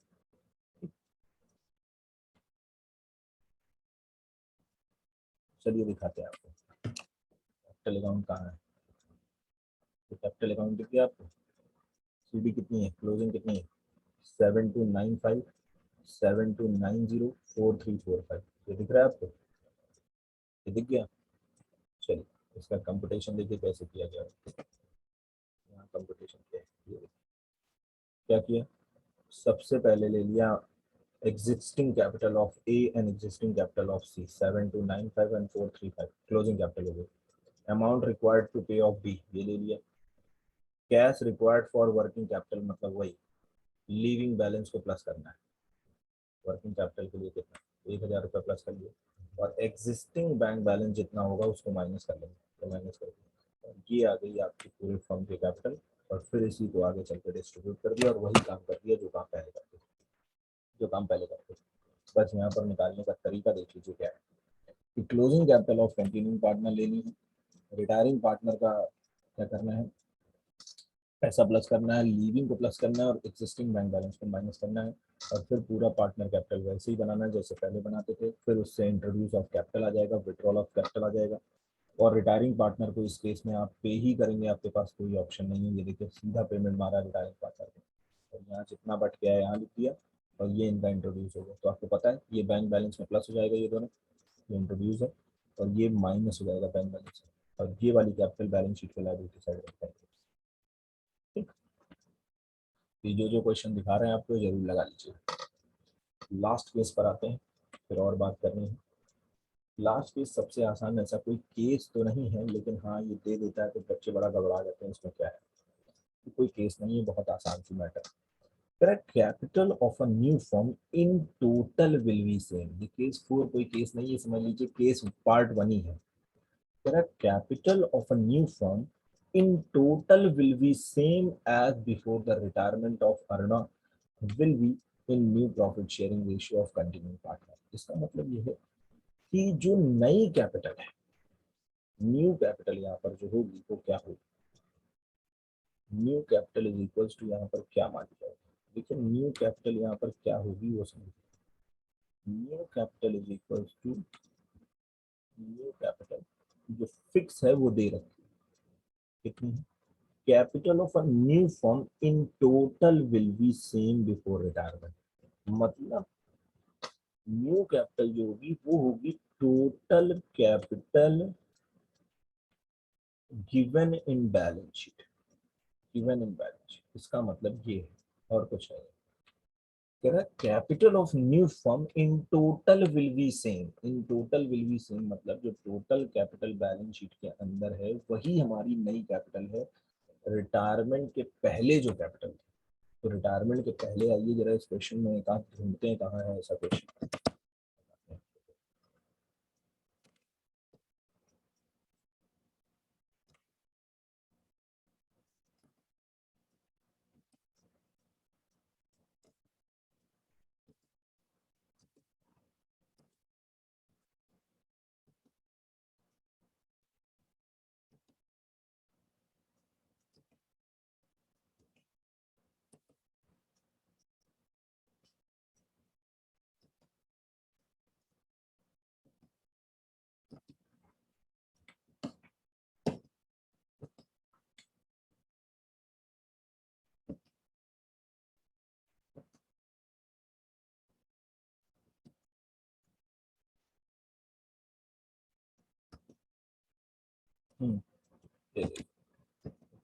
चलिए दिखाते हैं आपको कैपिटल अकाउंट कहाँ है। तो कैपिटल अकाउंट दिख गया आपको, सीडी कितनी है, क्लोजिंग कितनी है, 7295 7290 4345, ये दिख रहा है आपको, ये दिख गया। चलिए इसका कंप्यूटेशन देखिए कैसे किया गया है। यहाँ कंप्यूटेशन क्या है, ये देखिए। क्या किया, सबसे पहले ले लिया existing capital of A and existing capital of C, 7295 and 435 closing capital हो गई। Amount required to pay of B ये ले लिया, cash required for working capital मतलब वही लीविंग बैलेंस को प्लस करना है, वर्किंग कैपिटल के लिए कितना 1000 रुपया प्लस कर लिया, और एग्जिस्टिंग बैंक बैलेंस जितना होगा उसको माइनस कर लेंगे, तो माइनस कर दिया, और ये आ गई आपकी पूरे फर्म की कैपिटल। और फिर इसी को आगे चल कर डिस्ट्रीब्यूट कर दिया और वही काम कर दिया जो काम पहले करते थे, जो काम पहले करते थे। बस यहाँ पर निकालने का तरीका देख लीजिए क्या है कि closing capital of continuing partner लेनी है, रिटायरिंग पार्टनर का क्या करना है, पैसा प्लस करना है, लीविंग को प्लस करना है और एक्सिस्टिंग बैंक बैलेंस को माइनस करना है, और फिर पूरा पार्टनर कैपिटल वैसे ही बनाना है जैसे पहले बनाते थे। फिर उससे इंट्रोड्यूस ऑफ कैपिटल आ जाएगा, विड्रॉल ऑफ कैपिटल आ जाएगा, और रिटायरिंग पार्टनर को इस केस में आप पे ही करेंगे, आपके पास कोई ऑप्शन नहीं है। ये देखिए सीधा पेमेंट मारा रिटायरिंग पार्टनर को, और यहाँ जितना बट गया है यहाँ लिख दिया, और ये इनका इंट्रोड्यूस होगा। तो आपको पता है ये बैंक बैलेंस में प्लस हो जाएगा, ये दोनों ये इंट्रोड्यूस है, और ये माइनस हो जाएगा बैंक बैलेंस से, और ये वाली कैपिटल बैलेंस शीट पे लायबिलिटी साइड रखता है। ठीक, ये जो क्वेश्चन दिखा रहे हैं आपको जरूर लगा लीजिए। लास्ट केस पर आते हैं, फिर और बात करनी है। लास्ट केस सबसे आसान, ऐसा कोई केस तो नहीं है, लेकिन हाँ ये दे देता है तो बच्चे बड़ा घबरा जाते हैं इसमें क्या है। कोई केस नहीं है, बहुत आसान सी matter. Correct, capital of a new firm in total will be same. ये केस 4 कोई केस नहीं है, समझ लीजिए केस पार्ट 1 ही है। Correct, capital of a new firm in total will be same as before the retirement of Aruna will be in new profit sharing ratio of continuing partner। इसका मतलब ये है कि जो नई कैपिटल है, न्यू कैपिटल यहाँ पर जो होगी वो क्या होगी, new capital is equals to यहाँ पर क्या मान जाएगा। देखिए न्यू कैपिटल यहाँ पर क्या होगी वो समझिए। New capital is equals to new capital जो फिक्स है वो दे रखी है कितनी है, capital of a new firm in total will be same before retirement. मतलब न्यू कैपिटल जो होगी वो होगी total capital given in balance sheet, given in balance sheet. इसका मतलब ये है और कुछ नहीं। कह रहा capital of new firm in total will be same, in total will be same मतलब जो टोटल कैपिटल बैलेंस शीट के अंदर है वही हमारी नई कैपिटल है, रिटायरमेंट के पहले जो कैपिटल थी। तो रिटायरमेंट के पहले आइए जरा इस क्वेश्चन में एक आप ढूंढते हैं कहाँ है ऐसा क्वेश्चन।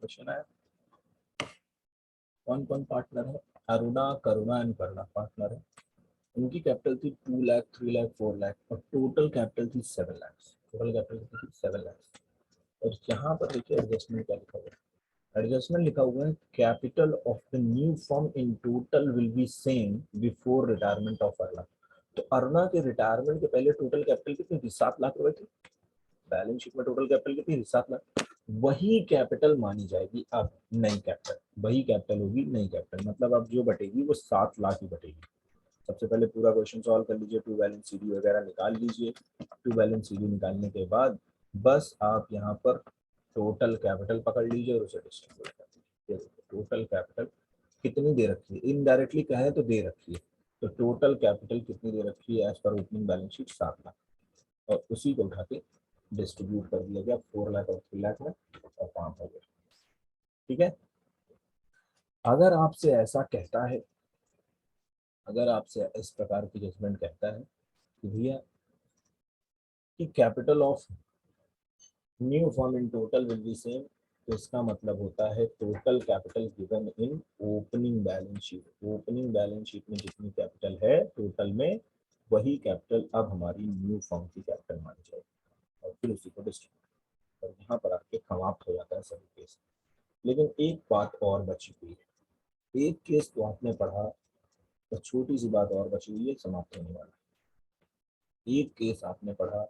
क्वेश्चन है कौन कौन पार्टनर है, अरुणा करुणा एंड करुणा पार्टनर है। उनकी कैपिटल थी 2 लाख 3 लाख 4 लाख और टोटल कैपिटल थी 7 लाख, टोटल कैपिटल थी 7 लाख। और यहाँ पर देखिए एडजस्टमेंट क्या लिखा हुआ है, एडजस्टमेंट लिखा हुआ है capital of the new firm in total will be same before retirement of Aruna. तो अरुणा के रिटायरमेंट के पहले टोटल कैपिटल कितनी थी, 7 लाख रुपए थी। बैलेंस शीट में टोटल कैपिटल कितनी थी, 7 लाख। वही कैपिटल मानी जाएगी अब नई कैपिटल, वही कैपिटल होगी नई कैपिटल। मतलब अब जो बटेगी वो 7 लाख ही बटेगी। सबसे पहले पूरा क्वेश्चन सॉल्व कर लीजिए, टू बैलेंस सीडी वगैरह निकाल लीजिए। टू बैलेंस सीडी निकालने के बाद बस आप यहाँ पर टोटल कैपिटल पकड़ लीजिए और उसे डिस्ट्रीब्यूट कर दीजिए। टोटल कैपिटल कितनी दे रखी है, इनडायरेक्टली कहें तो दे रखी है। तो टोटल कैपिटल कितनी दे रखी है as per opening balance sheet, 7 lakh, और उसी को उठा के डिस्ट्रीब्यूट कर दिया गया 4 लाख और 3 लाख में, और काम हो गया। ठीक है, अगर आपसे ऐसा कहता है, अगर आपसे इस प्रकार की जजमेंट कहता है कि भैया कि capital of new firm in total will be same, तो इसका मतलब होता है टोटल कैपिटल गिवन इन opening balance sheet. Opening balance sheet में जितनी कैपिटल है टोटल में, वही कैपिटल अब हमारी न्यू फर्म की कैपिटल मानी जाएगी, और फिर उसी को डिस्ट्रीब्यूट, और यहाँ पर आके समाप्त हो जाता है सभी केस। लेकिन एक बात और बची हुई है, एक केस तो आपने पढ़ा, तो छोटी सी बात और बची हुई है, समाप्त होने वाला है। एक केस आपने पढ़ा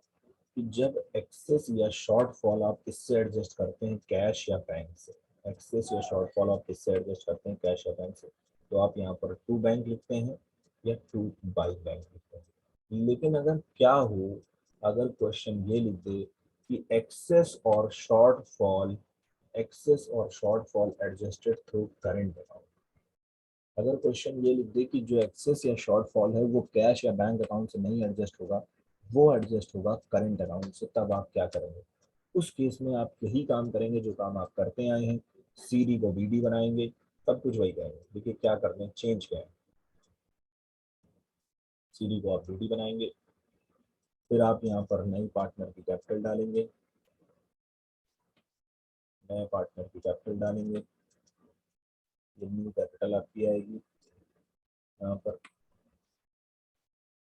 कि जब एक्सेस या शॉर्टफॉल आप किससे एडजस्ट करते हैं, कैश या बैंक से। एक्सेस या शॉर्टफॉल आप किससे एडजस्ट करते हैं, कैश या बैंक से। तो आप यहाँ पर टू बैंक लिखते हैं, या टू बाई बैंक लिखते हैं। लेकिन अगर क्या हो, अगर क्वेश्चन ये लिख दे कि access or shortfall adjusted through current account, अगर क्वेश्चन ये लिख दे कि जो एक्सेस या शॉर्टफॉल है वो कैश या बैंक अकाउंट से नहीं एडजस्ट होगा, वो एडजस्ट होगा करंट अकाउंट से, तब आप क्या करेंगे? उस केस में आप यही काम करेंगे जो काम आप करते आए हैं, सीडी को बीडी बनाएंगे, सब कुछ वही करेंगे। देखिए क्या करते हैं, चेंज क्या है, सीडी को आप बीडी बनाएंगे, फिर आप यहाँ पर नई पार्टनर की कैपिटल डालेंगे, नए पार्टनर की कैपिटल डालेंगे, ये न्यू कैपिटल आपकी आएगी यहाँ पर,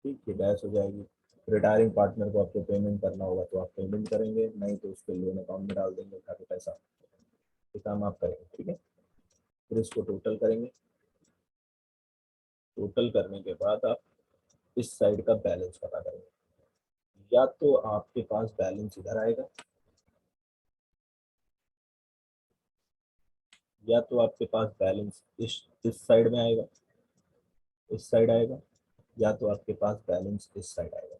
ठीक है, डैश हो जाएगी। रिटायरिंग पार्टनर को आपको पेमेंट करना होगा तो आप पेमेंट करेंगे, नहीं तो उसके लोन अकाउंट में डाल देंगे उठा के पैसा, ये काम आप करेंगे, ठीक है। फिर इसको टोटल करेंगे, टोटल करने के बाद आप इस साइड का बैलेंस पता करेंगे। या तो आपके पास बैलेंस इधर आएगा, या तो आपके पास बैलेंस इस साइड में आएगा, इस साइड आएगा, या तो आपके पास बैलेंस इस साइड आएगा।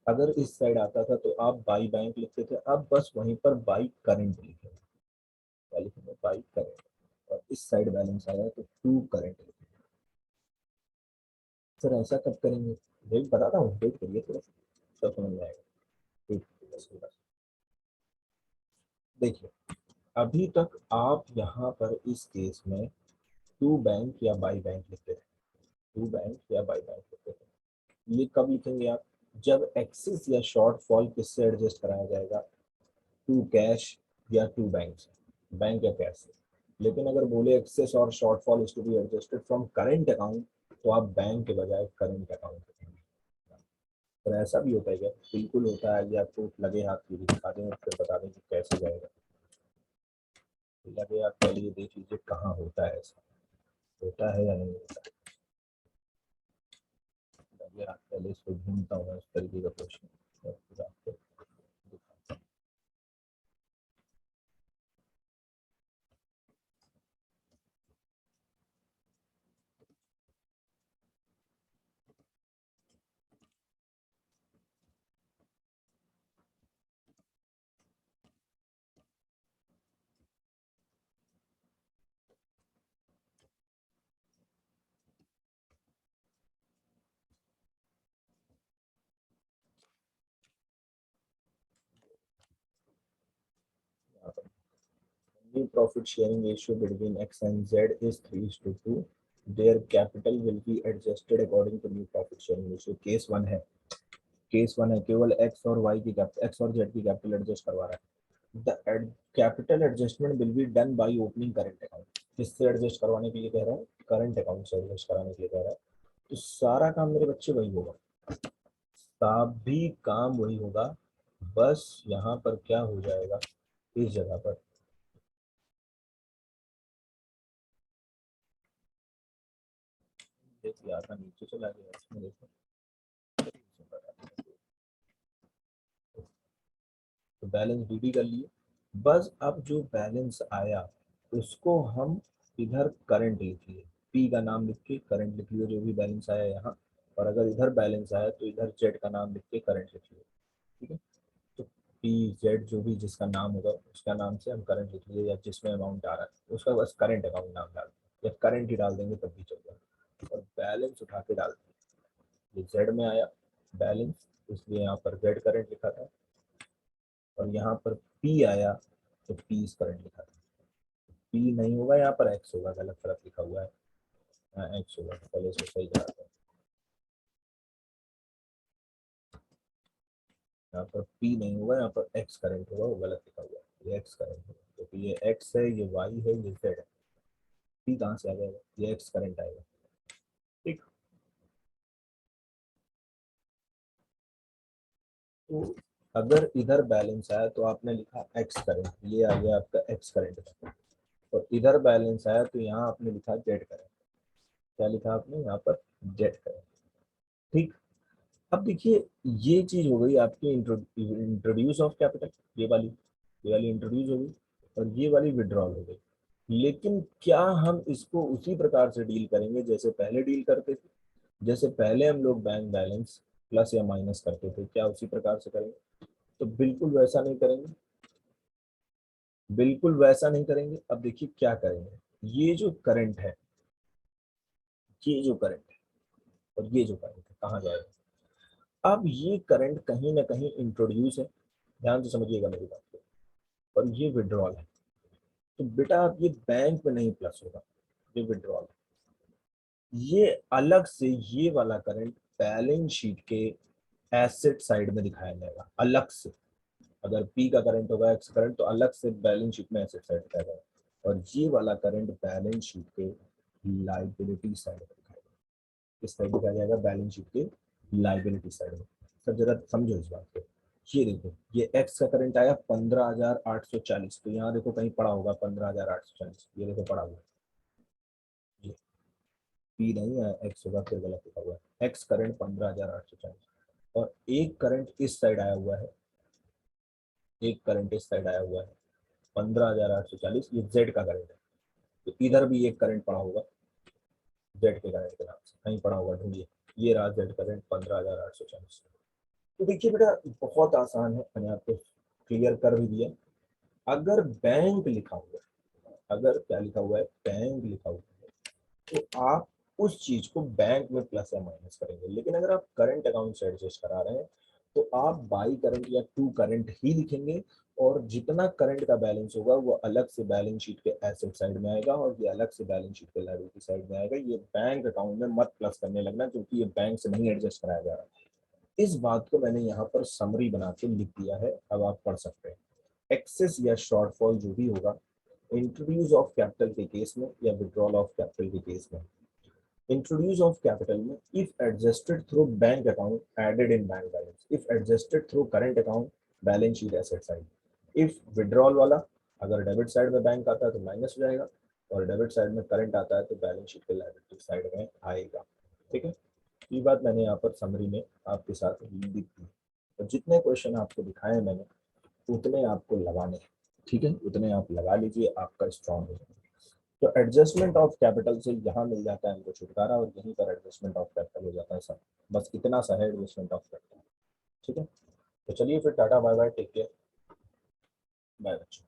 अगर इस साइड आता था तो आप बाई बैंक लिखते थे, अब बस वहीं पर बाई करंट लिखे, क्या लिखेंगे, बाई करंट। और इस साइड बैलेंस आया तो टू करंट लिखेंगे। सर ऐसा कब करेंगे, वेट बताता हूँ, वेट करिए थोड़ा सा, सब समझ में आएगा। वेट करिए बस थोड़ा सा। देखिए अभी तक आप यहाँ पर इस केस में टू बैंक या बाई बैंक लिखते थे, टू बैंक या बाई बैंक लिखते थे। ये कब लिखेंगे आप, जब एक्सेस या शॉर्टफॉल किससे एडजस्ट कराया जाएगा, टू कैश या टू बैंक से, बैंक या कैश से। लेकिन अगर बोले excess or shortfall is to be adjusted from current account, तो आप बैंक के बजाय करंट अकाउंट लिखेंगे। पर ऐसा भी होता है क्या, बिल्कुल होता है, ये आपको लगे हाथ की भी दिखा दें और फिर बता दें कि कैसे जाएगा। लगे हाथ पहले ये देख लीजिए कहाँ होता है, ऐसा होता है या नहीं होता है। लगे हाथ पहले इसको ढूंढता हूँ इस तरीके का क्वेश्चन, और फिर आपको दिखाता हूँ। New profit sharing ratio between X and Z is 3:2. Their capital will be adjusted according to new profit sharing ratio. Case one है, केस वन है, केवल X और Y की कैपिटल, X और Z की कैपिटल एडजस्ट करवा रहा है। The capital adjustment will be done by opening current account. किससे एडजस्ट करवाने के लिए कह रहा है, करंट अकाउंट से एडजस्ट कराने के लिए कह रहा है। तो सारा काम मेरे बच्चे वही होगा, सभी काम वही होगा, बस यहाँ पर क्या हो जाएगा, इस जगह पर देखिए आता नीचे चला गया, इसमें देखो तो बैलेंस बीडी कर लिए। बस अब जो बैलेंस आया उसको हम इधर करंट लिख लिए, पी का नाम लिख के करंट लिख लिया जो भी बैलेंस आया यहाँ, और अगर इधर बैलेंस आया तो इधर जेड का नाम लिख के करंट लिख लिया, ठीक है। तो पी जेड जो भी जिसका नाम होगा उसका नाम से हम करंट लिख लिए, या जिसमें अमाउंट आ रहा है उसका बस करंट अकाउंट नाम डाल दें, या करंट ही डाल देंगे तब भी चल जाएगा, और बैलेंस उठा के डाल देंगे। ये जेड में आया बैलेंस, इसलिए यहाँ पर जेड करंट लिखा था, और यहाँ पर पी आया तो पी इस करंट लिखा था। पी नहीं होगा, यहाँ पर एक्स होगा, गलत गलत लिखा हुआ है, यहाँ एक्स होगा, तो पहले इसको सही कराते हैं। यहाँ पर पी नहीं होगा, यहाँ पर एक्स करंट होगा, वो गलत लिखा हुआ है, ये एक्स करंट होगा, क्योंकि तो ये एक्स है, ये वाई है, ये जेड है। पी कहाँ से आ जाएगा, ये एक्स करंट आएगा, ठीक। तो अगर इधर बैलेंस आया तो आपने लिखा एक्स करंट, ये आ गया आपका एक्स करंट, और इधर बैलेंस आया तो यहाँ आपने लिखा जेड करंट। क्या लिखा आपने यहाँ पर, जेड करंट, ठीक। अब देखिए ये चीज हो गई आपकी इंट्रोड्यूस ऑफ कैपिटल, ये वाली इंट्रोड्यूस हो गई, और ये वाली विड्रॉल हो गई। लेकिन क्या हम इसको उसी प्रकार से डील करेंगे जैसे पहले डील करते थे, जैसे पहले हम लोग बैंक बैलेंस प्लस या माइनस करते थे, क्या उसी प्रकार से करेंगे? तो बिल्कुल वैसा नहीं करेंगे, बिल्कुल वैसा नहीं करेंगे। अब देखिए क्या करेंगे, ये जो करंट है, ये जो करंट है और ये जो करंट है कहाँ जाएगा? अब ये करंट कहीं ना कहीं इंट्रोड्यूस है, ध्यान से समझिएगा मेरी बात को, और ये विड्रॉल है। तो बेटा अब ये बैंक में नहीं प्लस होगा, ये विड्रॉल है। ये अलग से ये वाला करंट बैलेंस शीट के एसेट साइड में दिखाया जाएगा अलग से। अगर पी का करंट होगा एक्स करंट, तो अलग से बैलेंस शीट में एसेट साइड दिखाया जाएगा, और ये वाला करंट बैलेंस शीट के लाइबिलिटी साइड में दिखाया जाएगा। किस साइड दिखाया जाएगा? बैलेंस शीट के लाइबिलिटी साइड में। सब जरा समझो इस बात को। ये देखो, ये एक्स का करंट आया 15,840, तो यहाँ देखो कहीं पड़ा होगा 15,840, ये देखो पड़ा हुआ है, ये पी नहीं है, एक्स होगा, फिर गलत लिखा हुआ है। एक्स करंट 15,840, और एक करंट इस साइड आया हुआ है, एक करंट इस साइड आया हुआ है 15,840, ये जेड का करंट है। तो इधर भी एक करंट पड़ा होगा जेड के करंट के नाम से, कहीं पड़ा होगा, ढूंढिए। ये रहा जेड करंट 15,840। तो देखिए बेटा बहुत आसान है, मैंने आपको क्लियर कर भी दिया। अगर बैंक लिखा हुआ है, अगर क्या लिखा हुआ है, बैंक लिखा हुआ है, तो आप उस चीज को बैंक में प्लस या माइनस करेंगे। लेकिन अगर आप करंट अकाउंट से एडजस्ट करा रहे हैं, तो आप बाई करंट या टू करंट ही लिखेंगे, और जितना करंट का बैलेंस होगा वो अलग से बैलेंस शीट के एसेट साइड में आएगा, और ये अलग से बैलेंस शीट के लायबिलिटी साइड में आएगा। ये बैंक अकाउंट में मत प्लस करने लगना, क्योंकि ये बैंक से नहीं एडजस्ट कराया जा रहा। इस बात को मैंने यहाँ पर समरी बना के लिख दिया है, अब आप पढ़ सकते हैं। एक्सेस या शॉर्टफॉल जो भी होगा इंट्रोड्यूस ऑफ कैपिटल के केस में या विड्रॉल ऑफ कैपिटल के केस में, इंट्रोड्यूस ऑफ कैपिटल में if adjusted through bank account added in bank balance, if adjusted through current account balance sheet asset side. If withdrawal वाला, अगर debit side में bank आता है तो माइनस हो जाएगा, और डेबिट साइड में करंट आता है तो बैलेंस शीट के लायबिलिटी साइड में आएगा। ठीक है, ये बात मैंने यहाँ पर समरी में आपके साथ लिख दी। और जितने क्वेश्चन आपको दिखाए मैंने, उतने आपको लगाने हैं। ठीक है, उतने आप लगा लीजिए, आपका स्ट्रॉन्ग हो जाएगा। तो एडजस्टमेंट ऑफ कैपिटल से यहाँ मिल जाता है हमको छुटकारा, और यहीं पर एडजस्टमेंट ऑफ कैपिटल हो जाता है सब। बस इतना सा है एडजस्टमेंट ऑफ कैपिटल। ठीक है, तो चलिए फिर ta ta bye bye, take care, bye बच्चों।